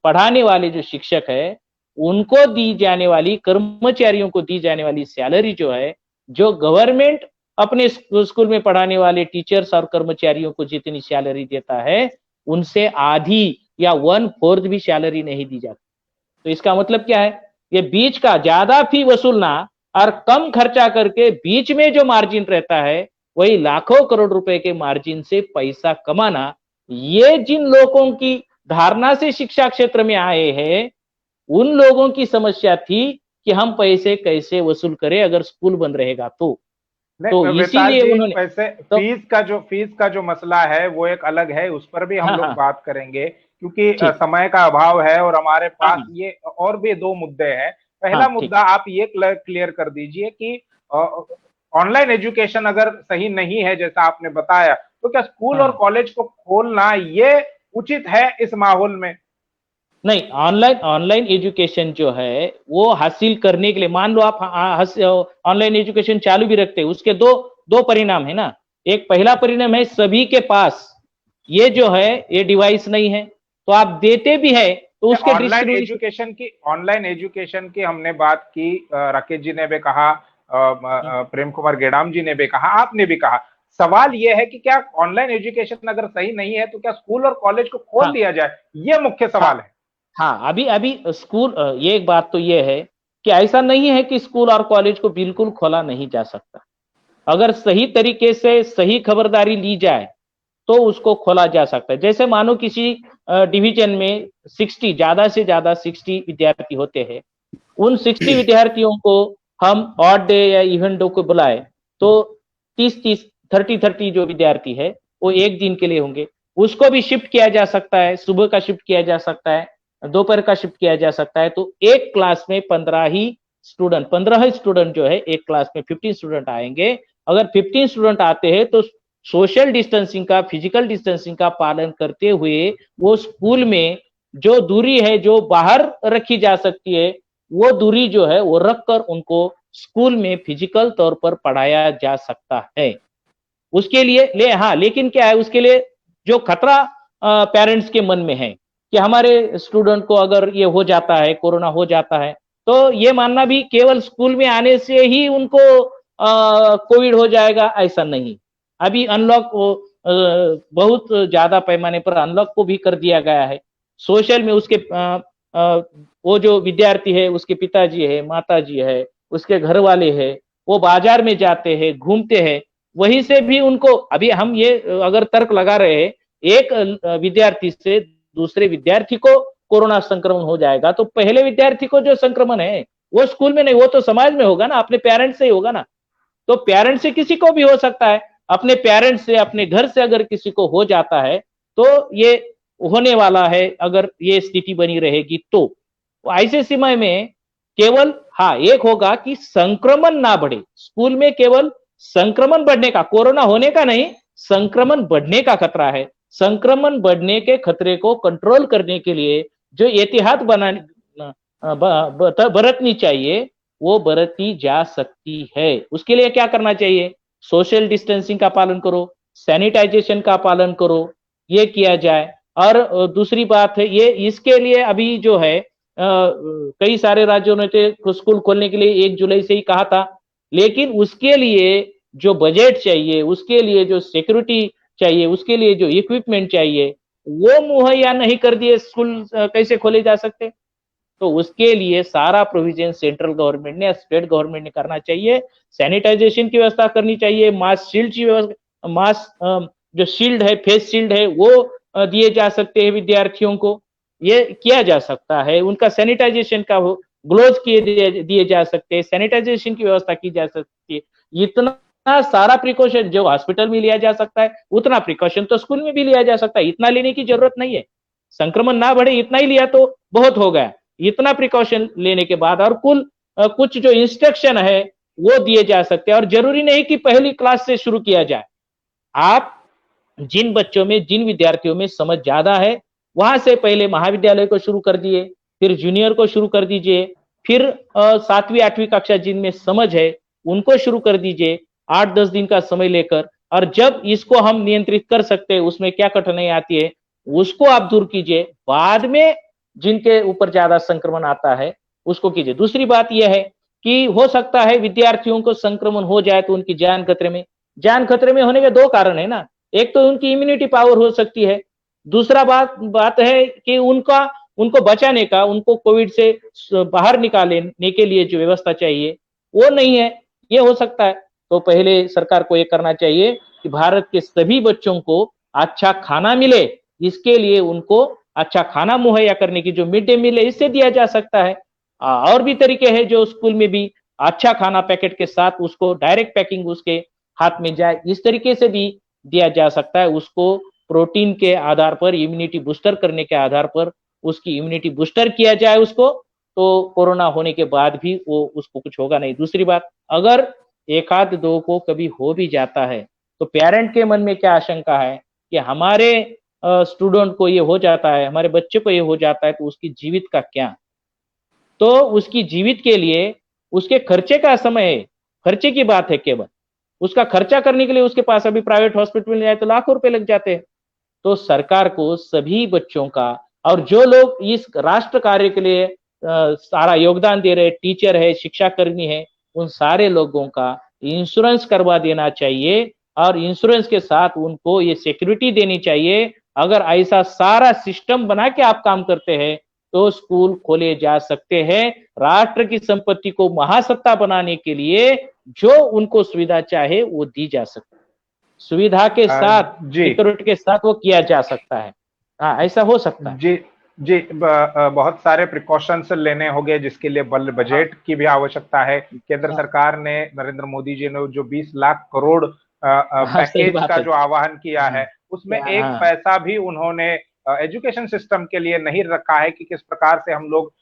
पढ़ाने वाले जो शिक्षक है उनको दी जाने वाली, कर्मचारियों को दी जाने वाली सैलरी जो है, जो गवर्नमेंट अपने स्कूल में पढ़ाने वाले टीचर्स और कर्मचारियों को जितनी सैलरी देता है उनसे आधी या 1/4 भी सैलरी नहीं दी जाती। तो इसका मतलब क्या है, ये बीच का ज्यादा फी वसूलना और कम खर्चा करके बीच में जो मार्जिन रहता है वही लाखों करोड़ रुपए के मार्जिन से पैसा कमाना, ये जिन लोगों की धारणा से शिक्षा क्षेत्र में आए हैं उन लोगों की समस्या थी कि हम पैसे कैसे वसूल करें अगर स्कूल बंद रहेगा तो इसीलिए उन्होंने फीस का जो मसला है वो एक अलग है, उस पर भी हम लोग बात करेंगे क्योंकि समय का अभाव है और हमारे पास ये और भी 2 मुद्दे हैं। पहला मुद्दा आप ये क्लियर कर दीजिए कि ऑनलाइन एजुकेशन अगर सही नहीं है जैसा आपने बताया तो क्या स्कूल और कॉलेज को खोलना ये उचित है इस माहौल में? नहीं, ऑनलाइन एजुकेशन जो है वो हासिल करने के लिए, मान लो आप ऑनलाइन एजुकेशन चालू भी रखते हैं, उसके दो परिणाम है ना। एक पहला परिणाम है सभी के पास ये जो है ये डिवाइस नहीं है, तो आप देते भी है तो उसके ऑनलाइन एजुकेशन की हमने बात की, राकेश जी ने भी कहा, प्रेम कुमार गेडाम जी ने भी कहा, आपने भी कहा। सवाल यह है कि क्या ऑनलाइन एजुकेशन अगर सही नहीं है तो क्या स्कूल और कॉलेज को खोल दिया जाए, ये मुख्य सवाल है। हाँ, अभी स्कूल, ये एक बात तो ये है कि ऐसा नहीं है कि स्कूल और कॉलेज को बिल्कुल खोला नहीं जा सकता। अगर सही तरीके से सही खबरदारी ली जाए तो उसको खोला जा सकता है। जैसे मानो किसी डिवीजन में 60 ज्यादा से ज्यादा 60 विद्यार्थी होते हैं, उन 60 विद्यार्थियों को हम ऑड डे या इवन डे को बुलाए तो 30-30 30-30 जो विद्यार्थी है वो एक दिन के लिए होंगे। उसको भी शिफ्ट किया जा सकता है, सुबह का शिफ्ट किया जा सकता है, दोपहर का शिफ्ट किया जा सकता है। तो एक क्लास में 15 स्टूडेंट जो है एक क्लास में 15 स्टूडेंट आएंगे। अगर 15 स्टूडेंट आते हैं तो सोशल डिस्टेंसिंग का, फिजिकल डिस्टेंसिंग का पालन करते हुए वो स्कूल में जो दूरी है जो बाहर रखी जा सकती है वो दूरी जो है वो रखकर उनको स्कूल में फिजिकल तौर पर पढ़ाया जा सकता है। उसके लिए लेकिन क्या है, उसके लिए जो खतरा पेरेंट्स के मन में है कि हमारे स्टूडेंट को अगर ये हो जाता है, कोरोना हो जाता है, तो ये मानना भी केवल स्कूल में आने से ही उनको कोविड हो जाएगा, ऐसा नहीं। अभी अनलॉक बहुत ज्यादा पैमाने पर अनलॉक को भी कर दिया गया है। सोशल में उसके वो जो विद्यार्थी है उसके पिताजी है, माताजी है, उसके घर वाले है, वो बाजार में जाते हैं, घूमते हैं, वहीं से भी उनको, अभी हम ये अगर तर्क लगा रहे हैं एक विद्यार्थी से दूसरे विद्यार्थी को कोरोना संक्रमण हो जाएगा तो पहले विद्यार्थी को जो संक्रमण है वो स्कूल में नहीं, वो तो समाज में होगा ना, अपने पेरेंट्स से ही होगा ना। तो पेरेंट्स से किसी को भी हो सकता है, अपने पेरेंट्स से, अपने घर से अगर किसी को हो जाता है तो ये होने वाला है अगर ये स्थिति बनी रहेगी तो ऐसे समय में केवल एक होगा कि संक्रमण ना बढ़े। स्कूल में केवल संक्रमण बढ़ने का, कोरोना होने का नहीं, संक्रमण बढ़ने का खतरा है। संक्रमण बढ़ने के खतरे को कंट्रोल करने के लिए जो एहतियात बरतनी चाहिए वो बरती जा सकती है। उसके लिए क्या करना चाहिए? सोशल डिस्टेंसिंग का पालन करो, सैनिटाइजेशन का पालन करो, ये किया जाए। और दूसरी बात है ये, इसके लिए अभी जो है कई सारे राज्यों ने तो स्कूल खोलने के लिए 1 जुलाई से ही कहा था, लेकिन उसके लिए जो बजट चाहिए, उसके लिए जो सिक्योरिटी चाहिए, उसके लिए जो इक्विपमेंट चाहिए वो मुहैया नहीं कर दिए, स्कूल कैसे खोले जा सकते? तो उसके लिए सारा प्रोविजन सेंट्रल गवर्नमेंट ने, स्टेट गवर्नमेंट ने करना चाहिए। सैनिटाइजेशन की व्यवस्था करनी चाहिए, मास्क शील्ड की व्यवस्था, मास्क जो शील्ड है, फेस शील्ड है वो दिए जा सकते हैं विद्यार्थियों को, ये किया जा सकता है। उनका सैनिटाइजेशन का ग्लोव्स दिए जा सकते हैं, सैनिटाइजेशन की व्यवस्था की जा सकती है। इतना सारा प्रिकॉशन जो हॉस्पिटल में लिया जा सकता है उतना प्रिकॉशन तो स्कूल में भी लिया जा सकता है। इतना लेने की जरूरत नहीं है, संक्रमण ना बढ़े इतना ही लिया तो बहुत हो गया। इतना प्रिकॉशन लेने के बाद और कुछ जो इंस्ट्रक्शन है वो दिए जा सकते हैं। और जरूरी नहीं कि पहली क्लास से शुरू किया जाए, आप जिन बच्चों में, जिन विद्यार्थियों में समझ ज्यादा है वहां से पहले महाविद्यालय को शुरू कर दिए, फिर जूनियर को शुरू कर दीजिए, फिर 7वीं 8वीं कक्षा जिनमें समझ है उनको शुरू कर दीजिए 8-10 दिन का समय लेकर। और जब इसको हम नियंत्रित कर सकते हैं, उसमें क्या कठिनाई आती है उसको आप दूर कीजिए, बाद में जिनके ऊपर ज्यादा संक्रमण आता है उसको कीजिए। दूसरी बात यह है कि हो सकता है विद्यार्थियों को संक्रमण हो जाए तो उनकी जान खतरे में। जान खतरे में होने के 2 कारण है ना, एक तो उनकी इम्यूनिटी पावर हो सकती है, दूसरा बात है कि उनको बचाने का, उनको कोविड से बाहर निकालने के लिए जो व्यवस्था चाहिए वो नहीं है, ये हो सकता है। तो पहले सरकार को ये करना चाहिए कि भारत के सभी बच्चों को अच्छा खाना मिले, इसके लिए उनको अच्छा खाना मुहैया करने की जो मिड डे मील है इससे दिया जा सकता है। और भी तरीके हैं जो स्कूल में भी अच्छा खाना पैकेट के साथ उसको डायरेक्ट पैकिंग उसके हाथ में जाए, इस तरीके से भी दिया जा सकता है। उसको प्रोटीन के आधार पर, इम्यूनिटी बूस्टर करने के आधार पर उसकी इम्यूनिटी बूस्टर किया जाए उसको, तो कोरोना होने के बाद भी वो उसको कुछ होगा नहीं। दूसरी बात, अगर 1-2 को कभी हो भी जाता है तो पेरेंट के मन में क्या आशंका है कि हमारे स्टूडेंट को ये हो जाता है, हमारे बच्चे को ये हो जाता है तो उसकी जीवित का क्या? तो उसकी जीवित के लिए उसके खर्चे का समय है, खर्चे की बात है केवल, उसका खर्चा करने के लिए उसके पास अभी प्राइवेट हॉस्पिटल में जाए तो लाखों रुपए लग जाते हैं। तो सरकार को सभी बच्चों का, और जो लोग इस राष्ट्र कार्य के लिए सारा योगदान दे रहे, टीचर है, शिक्षाकर्मी है, उन सारे लोगों का इंश्योरेंस करवा देना चाहिए और इंश्योरेंस के साथ उनको ये सिक्योरिटी देनी चाहिए। अगर ऐसा सारा सिस्टम बना के आप काम करते हैं तो स्कूल खोले जा सकते हैं। राष्ट्र की संपत्ति को महासत्ता बनाने के लिए जो उनको सुविधा चाहे वो दी जा सकती है, सुविधा के साथ, जी सिक्योरिटी के साथ वो किया जा सकता है। हाँ, ऐसा हो सकता है। जी जी। बहुत सारे प्रिकॉशंस लेने होंगे जिसके लिए बजट की भी आवश्यकता है। केंद्र सरकार ने, नरेंद्र मोदी जी ने जो 20 लाख करोड़ हाँ, सही पैकेज बात का है। जो आह्वान किया है, उसमें एक हाँ, पैसा भी उन्होंने एजुकेशन सिस्टम के लिए नहीं रखा है कि किस प्रकार से हम लोग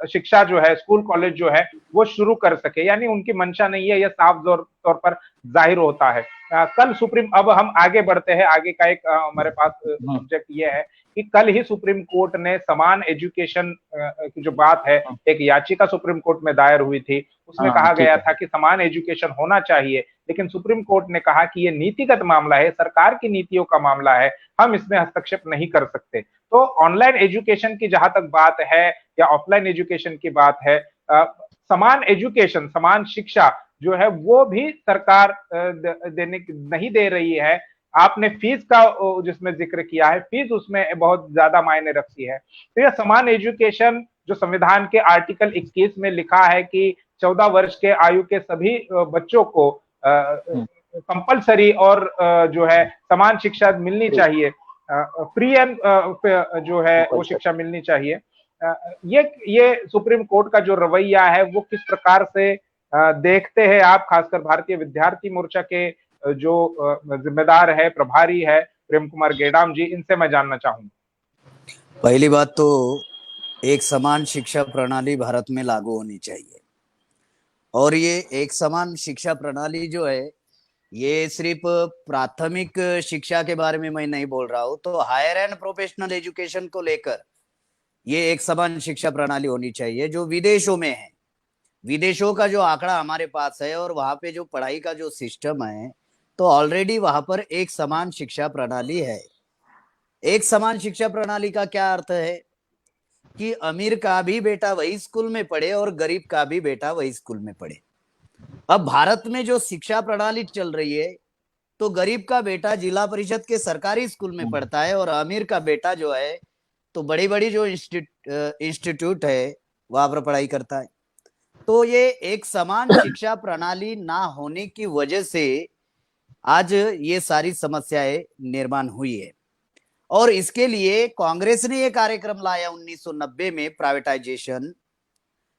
शिक्षा जो है, स्कूल कॉलेज जो है वो शुरू कर सके। यानी उनकी मंशा नहीं है, यह साफ तौर पर जाहिर होता है। कल सुप्रीम, अब हम आगे बढ़ते हैं, आगे का एक हमारे पास सब्जेक्ट ये है कि कल ही सुप्रीम कोर्ट ने समान एजुकेशन की जो बात है, एक याचिका सुप्रीम कोर्ट में दायर हुई थी, उसमें कहा गया था कि समान एजुकेशन होना चाहिए, लेकिन सुप्रीम कोर्ट ने कहा कि ये नीतिगत मामला है, सरकार की नीतियों का मामला है, हम इसमें हस्तक्षेप नहीं कर सकते। तो ऑनलाइन एजुकेशन की जहां तक बात है या ऑफलाइन एजुकेशन की बात है, समान एजुकेशन, समान शिक्षा जो है वो भी सरकार देने नहीं दे रही है। आपने फीस का जिसमें जिक्र किया है, फीस उसमें बहुत ज्यादा मायने रखती है। तो यह समान एजुकेशन जो संविधान के आर्टिकल 21 में लिखा है कि 14 वर्ष के आयु के सभी बच्चों को कंपलसरी और जो है समान शिक्षा मिलनी चाहिए, फ्री एंड जो है वो शिक्षा मिलनी चाहिए। ये सुप्रीम कोर्ट का जो रवैया है वो किस प्रकार से देखते हैं आप, खासकर भारतीय विद्यार्थी मोर्चा के जो जिम्मेदार है, प्रभारी है प्रेम कुमार गेडाम जी, इनसे मैं जानना चाहूंगा। पहली बात तो एक समान शिक्षा प्रणाली भारत में लागू होनी चाहिए, और ये एक समान शिक्षा प्रणाली जो है ये सिर्फ प्राथमिक शिक्षा के बारे में मैं नहीं बोल रहा हूँ, तो हायर एंड प्रोफेशनल एजुकेशन को लेकर ये एक समान शिक्षा प्रणाली होनी चाहिए जो विदेशों में है। विदेशों का जो आंकड़ा हमारे पास है और वहां पे जो पढ़ाई का जो सिस्टम है, तो ऑलरेडी वहां पर एक समान शिक्षा प्रणाली है। एक समान शिक्षा प्रणाली का क्या अर्थ है कि अमीर का भी बेटा वही स्कूल में पढ़े और गरीब का भी बेटा वही स्कूल में पढ़े। अब भारत में जो शिक्षा प्रणाली चल रही है, तो गरीब का बेटा जिला परिषद के सरकारी स्कूल में पढ़ता है और अमीर का बेटा जो है तो बड़ी बड़ी जो इंस्टीट्यूट है वहां पर पढ़ाई करता है। तो ये एक समान शिक्षा प्रणाली ना होने की वजह से आज ये सारी समस्याएं निर्माण हुई है। और इसके लिए कांग्रेस ने ये कार्यक्रम लाया 1990 में, प्राइवेटाइजेशन,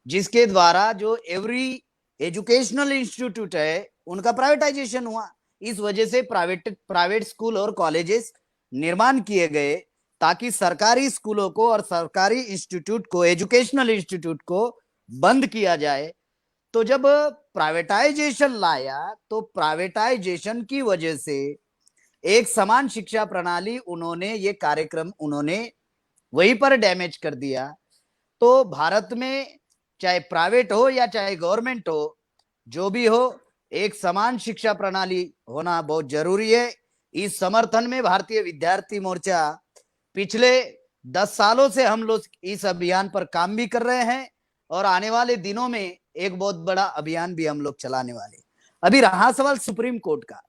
जिसके द्वारा जो एवरी एजुकेशनल इंस्टीट्यूट है उनका प्राइवेटाइजेशन हुआ। इस वजह से प्राइवेट स्कूल और कॉलेजेस निर्माण किए गए ताकि सरकारी स्कूलों को और सरकारी इंस्टीट्यूट को, एजुकेशनल इंस्टीट्यूट को बंद किया जाए। तो जब प्राइवेटाइजेशन लाया तो प्राइवेटाइजेशन की वजह से एक समान शिक्षा प्रणाली उन्होंने, ये कार्यक्रम उन्होंने वहीं पर डैमेज कर दिया। तो भारत में चाहे प्राइवेट हो या चाहे गवर्नमेंट हो, जो भी हो, एक समान शिक्षा प्रणाली होना बहुत जरूरी है। इस समर्थन में भारतीय विद्यार्थी मोर्चा पिछले 10 सालों से हम लोग इस अभियान पर काम भी कर रहे हैं और आने वाले दिनों में एक बहुत बड़ा अभियान भी हम लोग चलाने वाले। अभी रहा सवाल सुप्रीम कोर्ट का।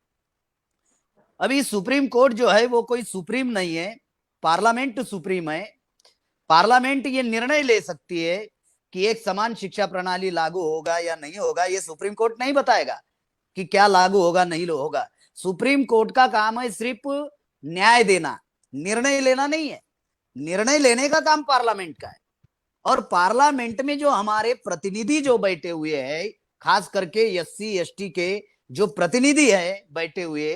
अभी सुप्रीम कोर्ट जो है वो कोई सुप्रीम नहीं है, पार्लियामेंट सुप्रीम है। पार्लियामेंट ये निर्णय ले सकती है कि एक समान शिक्षा प्रणाली लागू होगा या नहीं होगा। ये सुप्रीम कोर्ट नहीं बताएगा कि क्या लागू होगा नहीं होगा। सुप्रीम कोर्ट का काम है सिर्फ न्याय देना, निर्णय लेना नहीं है। निर्णय लेने का काम पार्लियामेंट का है। और पार्लियामेंट में जो हमारे प्रतिनिधि जो बैठे हुए हैं, खास करके एससी एसटी के जो प्रतिनिधि है बैठे हुए,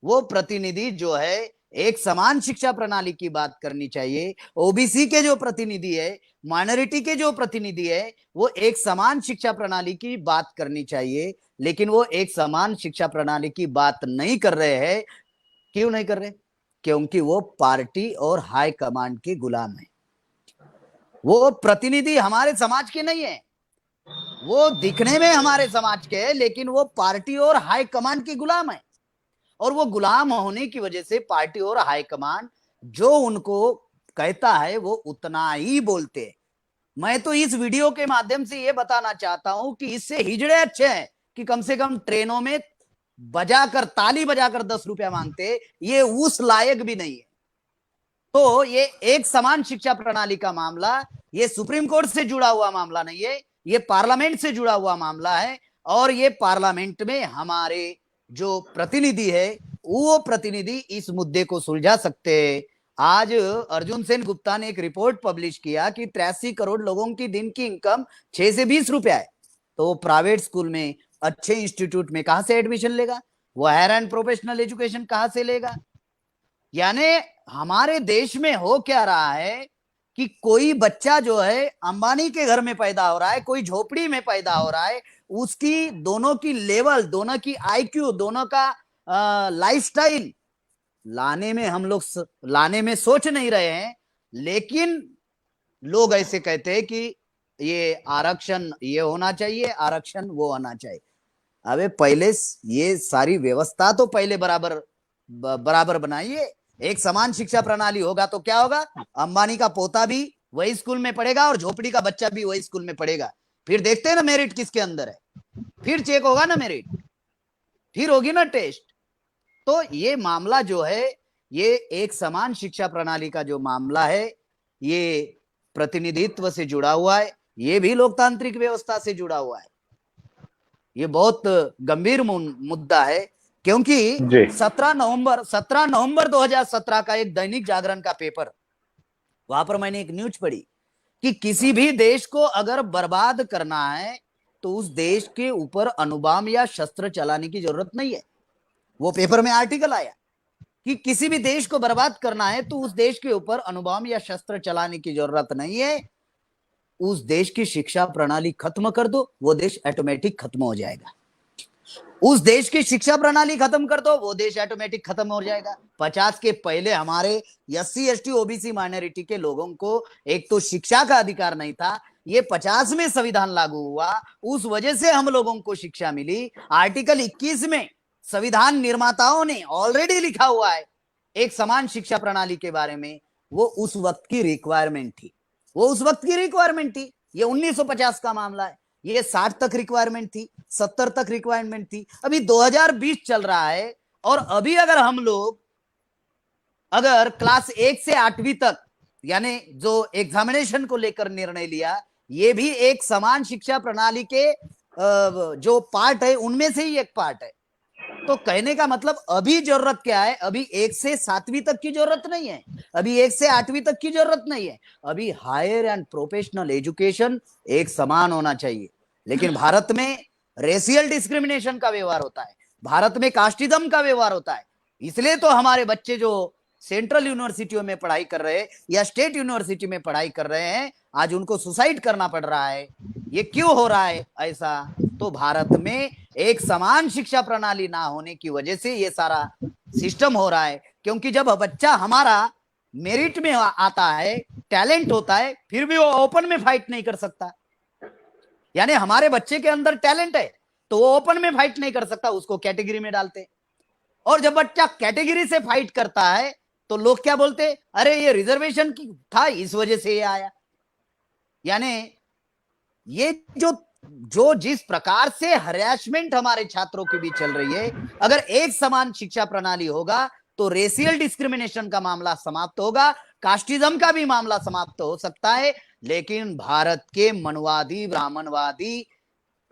वो प्रतिनिधि जो है एक समान शिक्षा प्रणाली की बात करनी चाहिए। ओबीसी के जो प्रतिनिधि है, माइनॉरिटी के जो प्रतिनिधि है, वो एक समान शिक्षा प्रणाली की बात करनी चाहिए, लेकिन वो एक समान शिक्षा प्रणाली की बात नहीं कर रहे हैं। क्यों नहीं कर रहे? क्योंकि वो पार्टी और हाई कमांड के गुलाम है। वो प्रतिनिधि हमारे समाज के नहीं है, वो दिखने में हमारे समाज के है, लेकिन वो पार्टी और हाई कमांड के गुलाम है। और वो गुलाम होने की वजह से पार्टी और हाई कमांड जो उनको कहता है वो उतना ही बोलते हैं। मैं तो इस वीडियो के माध्यम से ये बताना चाहता हूं कि इससे हिजड़े अच्छे हैं कि कम से कम ट्रेनों में बजाकर, ताली बजाकर 10 रुपया मांगते, ये उस लायक भी नहीं है। तो ये एक समान शिक्षा प्रणाली का मामला ये सुप्रीम कोर्ट से जुड़ा हुआ मामला नहीं है, ये पार्लियामेंट से जुड़ा हुआ मामला है। और ये पार्लियामेंट में हमारे जो प्रतिनिधि है वो प्रतिनिधि इस मुद्दे को सुलझा सकते हैं। आज अर्जुन सेन गुप्ता ने एक रिपोर्ट पब्लिश किया कि 83 करोड़ लोगों की दिन की इनकम 6 से 20 रुपया है, तो वो प्राइवेट स्कूल में अच्छे इंस्टीट्यूट में कहां से एडमिशन लेगा? वो हायर एंड प्रोफेशनल एजुकेशन कहां से लेगा? यानी हमारे देश में हो क्या रहा है कि कोई बच्चा जो है अंबानी के घर में पैदा हो रहा है, कोई झोपड़ी में पैदा हो रहा है, उसकी दोनों की लेवल, दोनों की आईक्यू, दोनों का लाइफस्टाइल लाने में हम लोग लाने में सोच नहीं रहे हैं। लेकिन लोग ऐसे कहते हैं कि ये आरक्षण ये होना चाहिए, आरक्षण वो होना चाहिए। अबे पहले ये सारी व्यवस्था तो पहले बराबर बनाइए। एक समान शिक्षा प्रणाली होगा तो क्या होगा? अंबानी का पोता भी वही स्कूल में पढ़ेगा और झोपड़ी का बच्चा भी वही स्कूल में पढ़ेगा। फिर देखते हैं ना मेरिट किसके अंदर है, फिर चेक होगा ना मेरिट, फिर होगी ना टेस्ट। तो ये मामला जो है, ये एक समान शिक्षा प्रणाली का जो मामला है, ये प्रतिनिधित्व से जुड़ा हुआ है, ये भी लोकतांत्रिक व्यवस्था से जुड़ा हुआ है। ये बहुत गंभीर मुद्दा है, क्योंकि 17 नवंबर 2017 का एक दैनिक जागरण का पेपर, वहां पर मैंने एक न्यूज पढ़ी कि किसी भी देश को अगर बर्बाद करना है तो उस देश के ऊपर अणुबम या शस्त्र चलाने की जरूरत नहीं है। वो पेपर में आर्टिकल आया कि किसी भी देश को बर्बाद करना है तो उस देश के ऊपर अणुबम या शस्त्र चलाने की जरूरत नहीं है। उस देश की शिक्षा प्रणाली खत्म कर दो, वो देश ऑटोमेटिक खत्म हो जाएगा। उस देश की शिक्षा प्रणाली खत्म कर दो, वो देश ऑटोमेटिक खत्म हो जाएगा। 50 के पहले हमारे SC ST OBC माइनॉरिटी के लोगों को एक तो शिक्षा का अधिकार नहीं था, ये 50 में संविधान लागू हुआ, उस वजह से हम लोगों को शिक्षा मिली। आर्टिकल 21 में संविधान निर्माताओं ने ऑलरेडी लिखा हुआ है एक समान शिक्षा प्रणाली के बारे में। वो उस वक्त की रिक्वायरमेंट थी, वो उस वक्त की रिक्वायरमेंट थी। ये 1950 का मामला है, ये 60 तक रिक्वायरमेंट थी, 70 तक रिक्वायरमेंट थी। अभी 2020 चल रहा है और अभी अगर हम लोग अगर क्लास 1 से 8वीं तक यानी जो एग्जामिनेशन को लेकर निर्णय लिया, ये भी एक समान शिक्षा प्रणाली के जो पार्ट है उनमें से ही एक पार्ट है। तो कहने का मतलब अभी जरूरत क्या है? अभी 1 से 7वीं तक की जरूरत नहीं है, अभी 1 से 8वीं तक की जरूरत नहीं है। अभी हायर एंड प्रोफेशनल एजुकेशन एक समान होना चाहिए। लेकिन भारत में रेशियल डिस्क्रिमिनेशन का व्यवहार होता है, भारत में कास्टिज्म का व्यवहार होता है। इसलिए तो हमारे बच्चे जो सेंट्रल यूनिवर्सिटियों में पढ़ाई कर रहे हैं या स्टेट यूनिवर्सिटी में पढ़ाई कर रहे हैं, आज उनको सुसाइड करना पड़ रहा है। ये क्यों हो रहा है ऐसा? तो भारत में एक समान शिक्षा प्रणाली ना होने की वजह से ये सारा सिस्टम हो रहा है। क्योंकि जब बच्चा हमारा मेरिट में आता है, टैलेंट होता है, फिर भी वो ओपन में फाइट नहीं कर सकता। यानी हमारे बच्चे के अंदर टैलेंट है तो वो ओपन में फाइट नहीं कर सकता, उसको कैटेगरी में डालते। और जब बच्चा कैटेगरी से फाइट करता है तो लोग क्या बोलते? अरे ये रिजर्वेशन की था, इस वजह से ये आया। यानी ये जो जिस प्रकार से हरासमेंट हमारे छात्रों के बीच चल रही है, अगर एक समान शिक्षा प्रणाली होगा तो रेशियल डिस्क्रिमिनेशन का मामला समाप्त होगा, कास्टिज्म का भी मामला समाप्त हो सकता है। लेकिन भारत के मनवादी ब्राह्मणवादी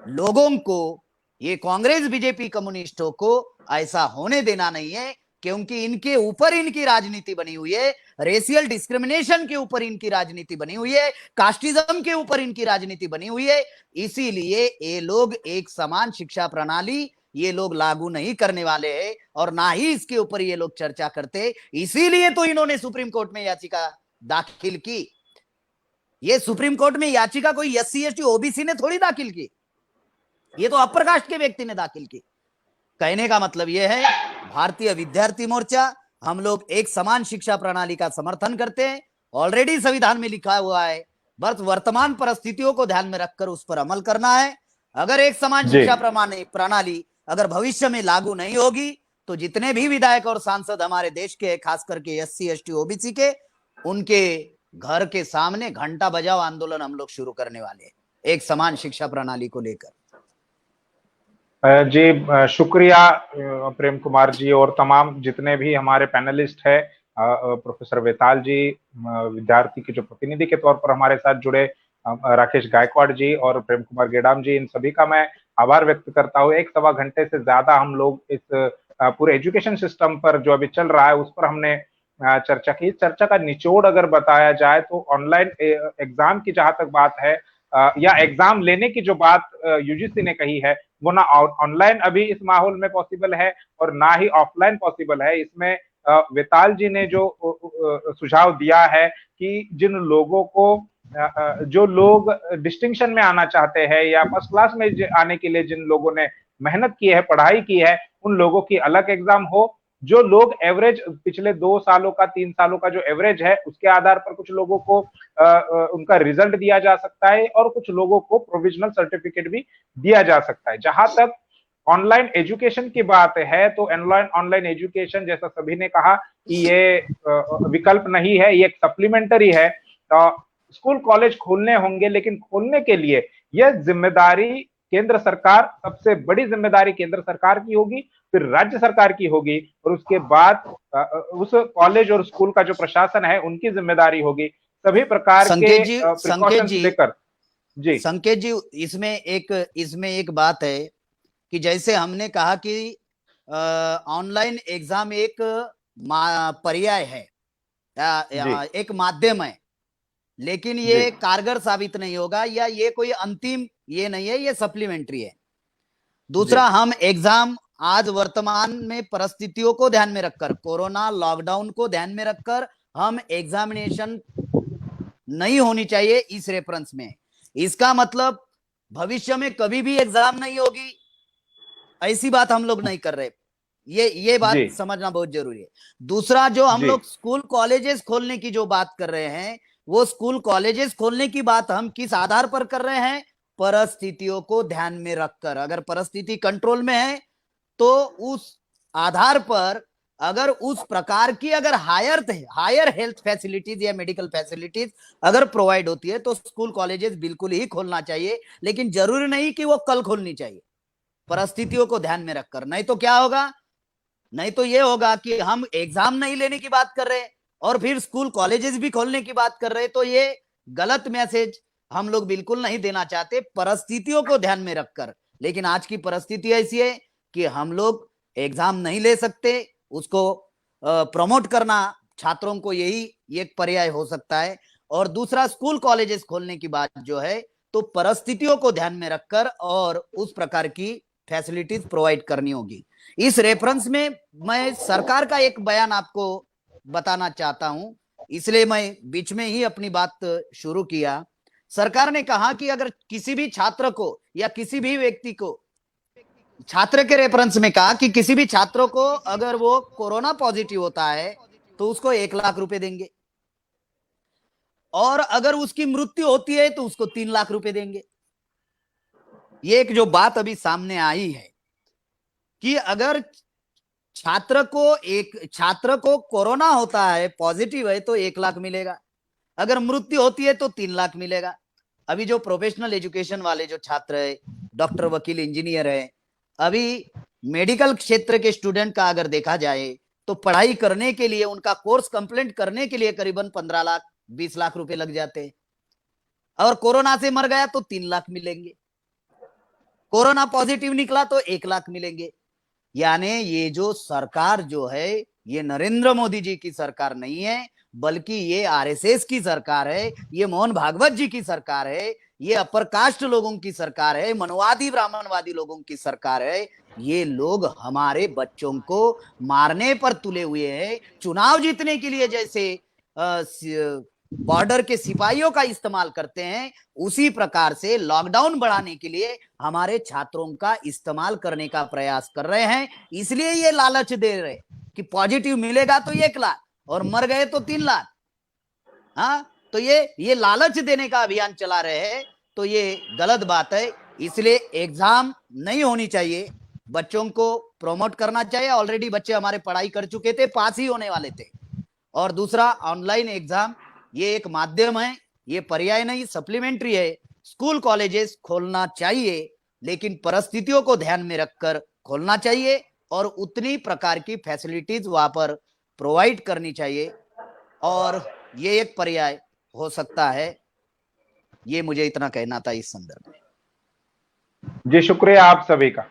लोगों को, ये कांग्रेस बीजेपी कम्युनिस्टों को ऐसा होने देना नहीं है, क्योंकि इनके ऊपर इनकी राजनीति बनी हुई है, रेशियल डिस्क्रिमिनेशन के ऊपर इनकी राजनीति बनी हुई है, कास्टिज्म के ऊपर इनकी राजनीति बनी हुई है। इसीलिए ये लोग एक समान शिक्षा प्रणाली ये लोग लागू नहीं करने वाले हैं और ना ही इसके ऊपर ये लोग चर्चा करते। इसीलिए तो इन्होंने सुप्रीम कोर्ट में याचिका दाखिल की। ये सुप्रीम कोर्ट में याचिका कोई SC ST OBC ने थोड़ी दाखिल की, ये तो अपर कास्ट के व्यक्ति ने दाखिल की। कहने का मतलब यह है, भारतीय विद्यार्थी मोर्चा हम लोग एक समान शिक्षा प्रणाली का समर्थन करते हैं। ऑलरेडी संविधान में लिखा हुआ है, बस वर्तमान परिस्थितियों को ध्यान में रखकर उस पर अमल करना है। अगर एक समान शिक्षा प्रणाली अगर भविष्य में लागू नहीं होगी तो जितने भी विधायक और सांसद हमारे देश के, खास करके SC ST OBC के, उनके घर के सामने घंटा बजाओ आंदोलन हम लोग शुरू करने वाले हैं एक समान शिक्षा प्रणाली को लेकर। जी शुक्रिया प्रेम कुमार जी और तमाम जितने भी हमारे पैनलिस्ट है प्रोफेसर वेताल जी, विद्यार्थी के जो प्रतिनिधि के तौर पर हमारे साथ जुड़े, राकेश गायकवाड़ जी और प्रेम कुमार गेडाम जी, इन सभी का मैं आभार व्यक्त करता हूँ। 1-1.25 घंटे से ज्यादा हम लोग इस पूरे एजुकेशन सिस्टम पर जो अभी चल रहा है उस पर हमने चर्चा की। चर्चा का निचोड़ अगर बताया जाए तो ऑनलाइन एग्जाम की जहां तक बात है, या एग्जाम लेने की जो बात यूजीसी ने कही है, वो ना ऑनलाइन अभी इस माहौल में पॉसिबल है और ना ही ऑफलाइन पॉसिबल है। इसमें वेताल जी ने जो सुझाव दिया है कि जिन लोगों को जो लोग डिस्टिंक्शन में आना चाहते हैं या फर्स्ट क्लास में आने के लिए जिन लोगों ने मेहनत की है, पढ़ाई की है, उन लोगों की अलग एग्जाम हो। जो लोग एवरेज पिछले 2 सालों का, 3 सालों का जो एवरेज है उसके आधार पर कुछ लोगों को उनका रिजल्ट दिया जा सकता है और कुछ लोगों को प्रोविजनल सर्टिफिकेट भी दिया जा सकता है। जहां तक ऑनलाइन एजुकेशन की बात है तो ऑनलाइन एजुकेशन, जैसा सभी ने कहा कि ये विकल्प नहीं है, ये एक सप्लीमेंटरी है। तो स्कूल कॉलेज खोलने होंगे, लेकिन खोलने के लिए यह जिम्मेदारी केंद्र सरकार, सबसे बड़ी जिम्मेदारी केंद्र सरकार की होगी, फिर राज्य सरकार की होगी और उसके बाद उस कॉलेज और स्कूल का जो प्रशासन है उनकी जिम्मेदारी होगी सभी प्रकार के प्रिकॉशंस लेकर। जी संकेत जी, इसमें एक बात है कि जैसे हमने कहा कि ऑनलाइन एग्जाम एक पर्याय है या एक माध्यम है, लेकिन ये कारगर साबित नहीं होगा या ये कोई अंतिम ये नहीं है, ये सप्लीमेंट्री है। दूसरा, हम एग्जाम आज वर्तमान में परिस्थितियों को ध्यान में रखकर, कोरोना लॉकडाउन को ध्यान में रखकर हम एग्जामिनेशन नहीं होनी चाहिए इस रेफरेंस में। इसका मतलब भविष्य में कभी भी एग्जाम नहीं होगी, ऐसी बात हम लोग नहीं कर रहे। ये बात समझना बहुत जरूरी है। दूसरा, जो हम लोग स्कूल कॉलेजेस खोलने की जो बात कर रहे हैं, वो स्कूल कॉलेजेस खोलने की बात हम किस आधार पर कर रहे हैं? परिस्थितियों को ध्यान में रखकर। अगर परिस्थिति कंट्रोल में है तो उस आधार पर अगर उस प्रकार की अगर हायर हेल्थ फैसिलिटीज या मेडिकल फैसिलिटीज अगर प्रोवाइड होती है तो स्कूल कॉलेजेस बिल्कुल ही खोलना चाहिए, लेकिन जरूरी नहीं कि वो कल खोलनी चाहिए, परिस्थितियों को ध्यान में रखकर। नहीं तो क्या होगा? नहीं तो ये होगा कि हम एग्जाम नहीं लेने की बात कर रहे हैं और फिर स्कूल कॉलेजेस भी खोलने की बात कर रहे हैं, तो ये गलत मैसेज हम लोग बिल्कुल नहीं देना चाहते, परिस्थितियों को ध्यान में रखकर। लेकिन आज की परिस्थिति ऐसी है कि हम लोग एग्जाम नहीं ले सकते, उसको प्रमोट करना छात्रों को यही एक पर्याय हो सकता है। और दूसरा, स्कूल कॉलेजेस खोलने की बात जो है तो परिस्थितियों को ध्यान में रखकर और उस प्रकार की फैसिलिटीज प्रोवाइड करनी होगी। इस रेफरेंस में मैं सरकार का एक बयान आपको बताना चाहता हूं, इसलिए मैं बीच में ही अपनी बात शुरू किया। सरकार ने कहा कि अगर किसी भी छात्र को या किसी भी व्यक्ति को, छात्र के रेफरेंस में कहा कि किसी भी छात्र को अगर वो कोरोना पॉजिटिव होता है तो उसको 1 लाख रुपए देंगे, और अगर उसकी मृत्यु होती है तो उसको 3 लाख रुपए देंगे। ये एक जो बात अभी सामने आई है कि अगर छात्र को कोरोना होता है, पॉजिटिव है, तो 1 लाख मिलेगा, अगर मृत्यु होती है तो 3 लाख मिलेगा। अभी जो प्रोफेशनल एजुकेशन वाले जो छात्र है, डॉक्टर, वकील, इंजीनियर है, अभी मेडिकल क्षेत्र के स्टूडेंट का अगर देखा जाए तो पढ़ाई करने के लिए, उनका कोर्स कंप्लीट करने के लिए करीबन 15 लाख 20 लाख रुपए लग जाते हैं, और कोरोना से मर गया तो 3 लाख मिलेंगे, कोरोना पॉजिटिव निकला तो 1 लाख मिलेंगे। यानी ये जो सरकार जो है, ये नरेंद्र मोदी जी की सरकार नहीं है, बल्कि ये आरएसएस की सरकार है, ये मोहन भागवत जी की सरकार है, ये अपर कास्ट लोगों की सरकार है, मनवादी ब्राह्मणवादी लोगों की सरकार है। ये लोग हमारे बच्चों को मारने पर तुले हुए हैं। चुनाव जीतने के लिए जैसे बॉर्डर के सिपाहियों का इस्तेमाल करते हैं, उसी प्रकार से लॉकडाउन बढ़ाने के लिए हमारे छात्रों का इस्तेमाल करने का प्रयास कर रहे हैं। इसलिए ये लालच दे रहे कि पॉजिटिव मिलेगा तो 1 लाख और मर गए तो 3 लाख। हाँ, तो ये लालच देने का अभियान चला रहे हैं, तो ये गलत बात है। इसलिए एग्जाम नहीं होनी चाहिए, बच्चों को प्रमोट करना चाहिए। ऑलरेडी बच्चे हमारे पढ़ाई कर चुके थे, पास ही होने वाले थे। और दूसरा, ऑनलाइन एग्जाम ये एक माध्यम है, ये पर्याय नहीं, सप्लीमेंट्री है। स्कूल कॉलेजेस खोलना चाहिए, लेकिन परिस्थितियों को ध्यान में रखकर खोलना चाहिए और उतनी प्रकार की फैसिलिटीज वहां पर प्रोवाइड करनी चाहिए और ये एक पर्याय हो सकता है। ये मुझे इतना कहना था इस संदर्भ में। जी शुक्रिया आप सभी का।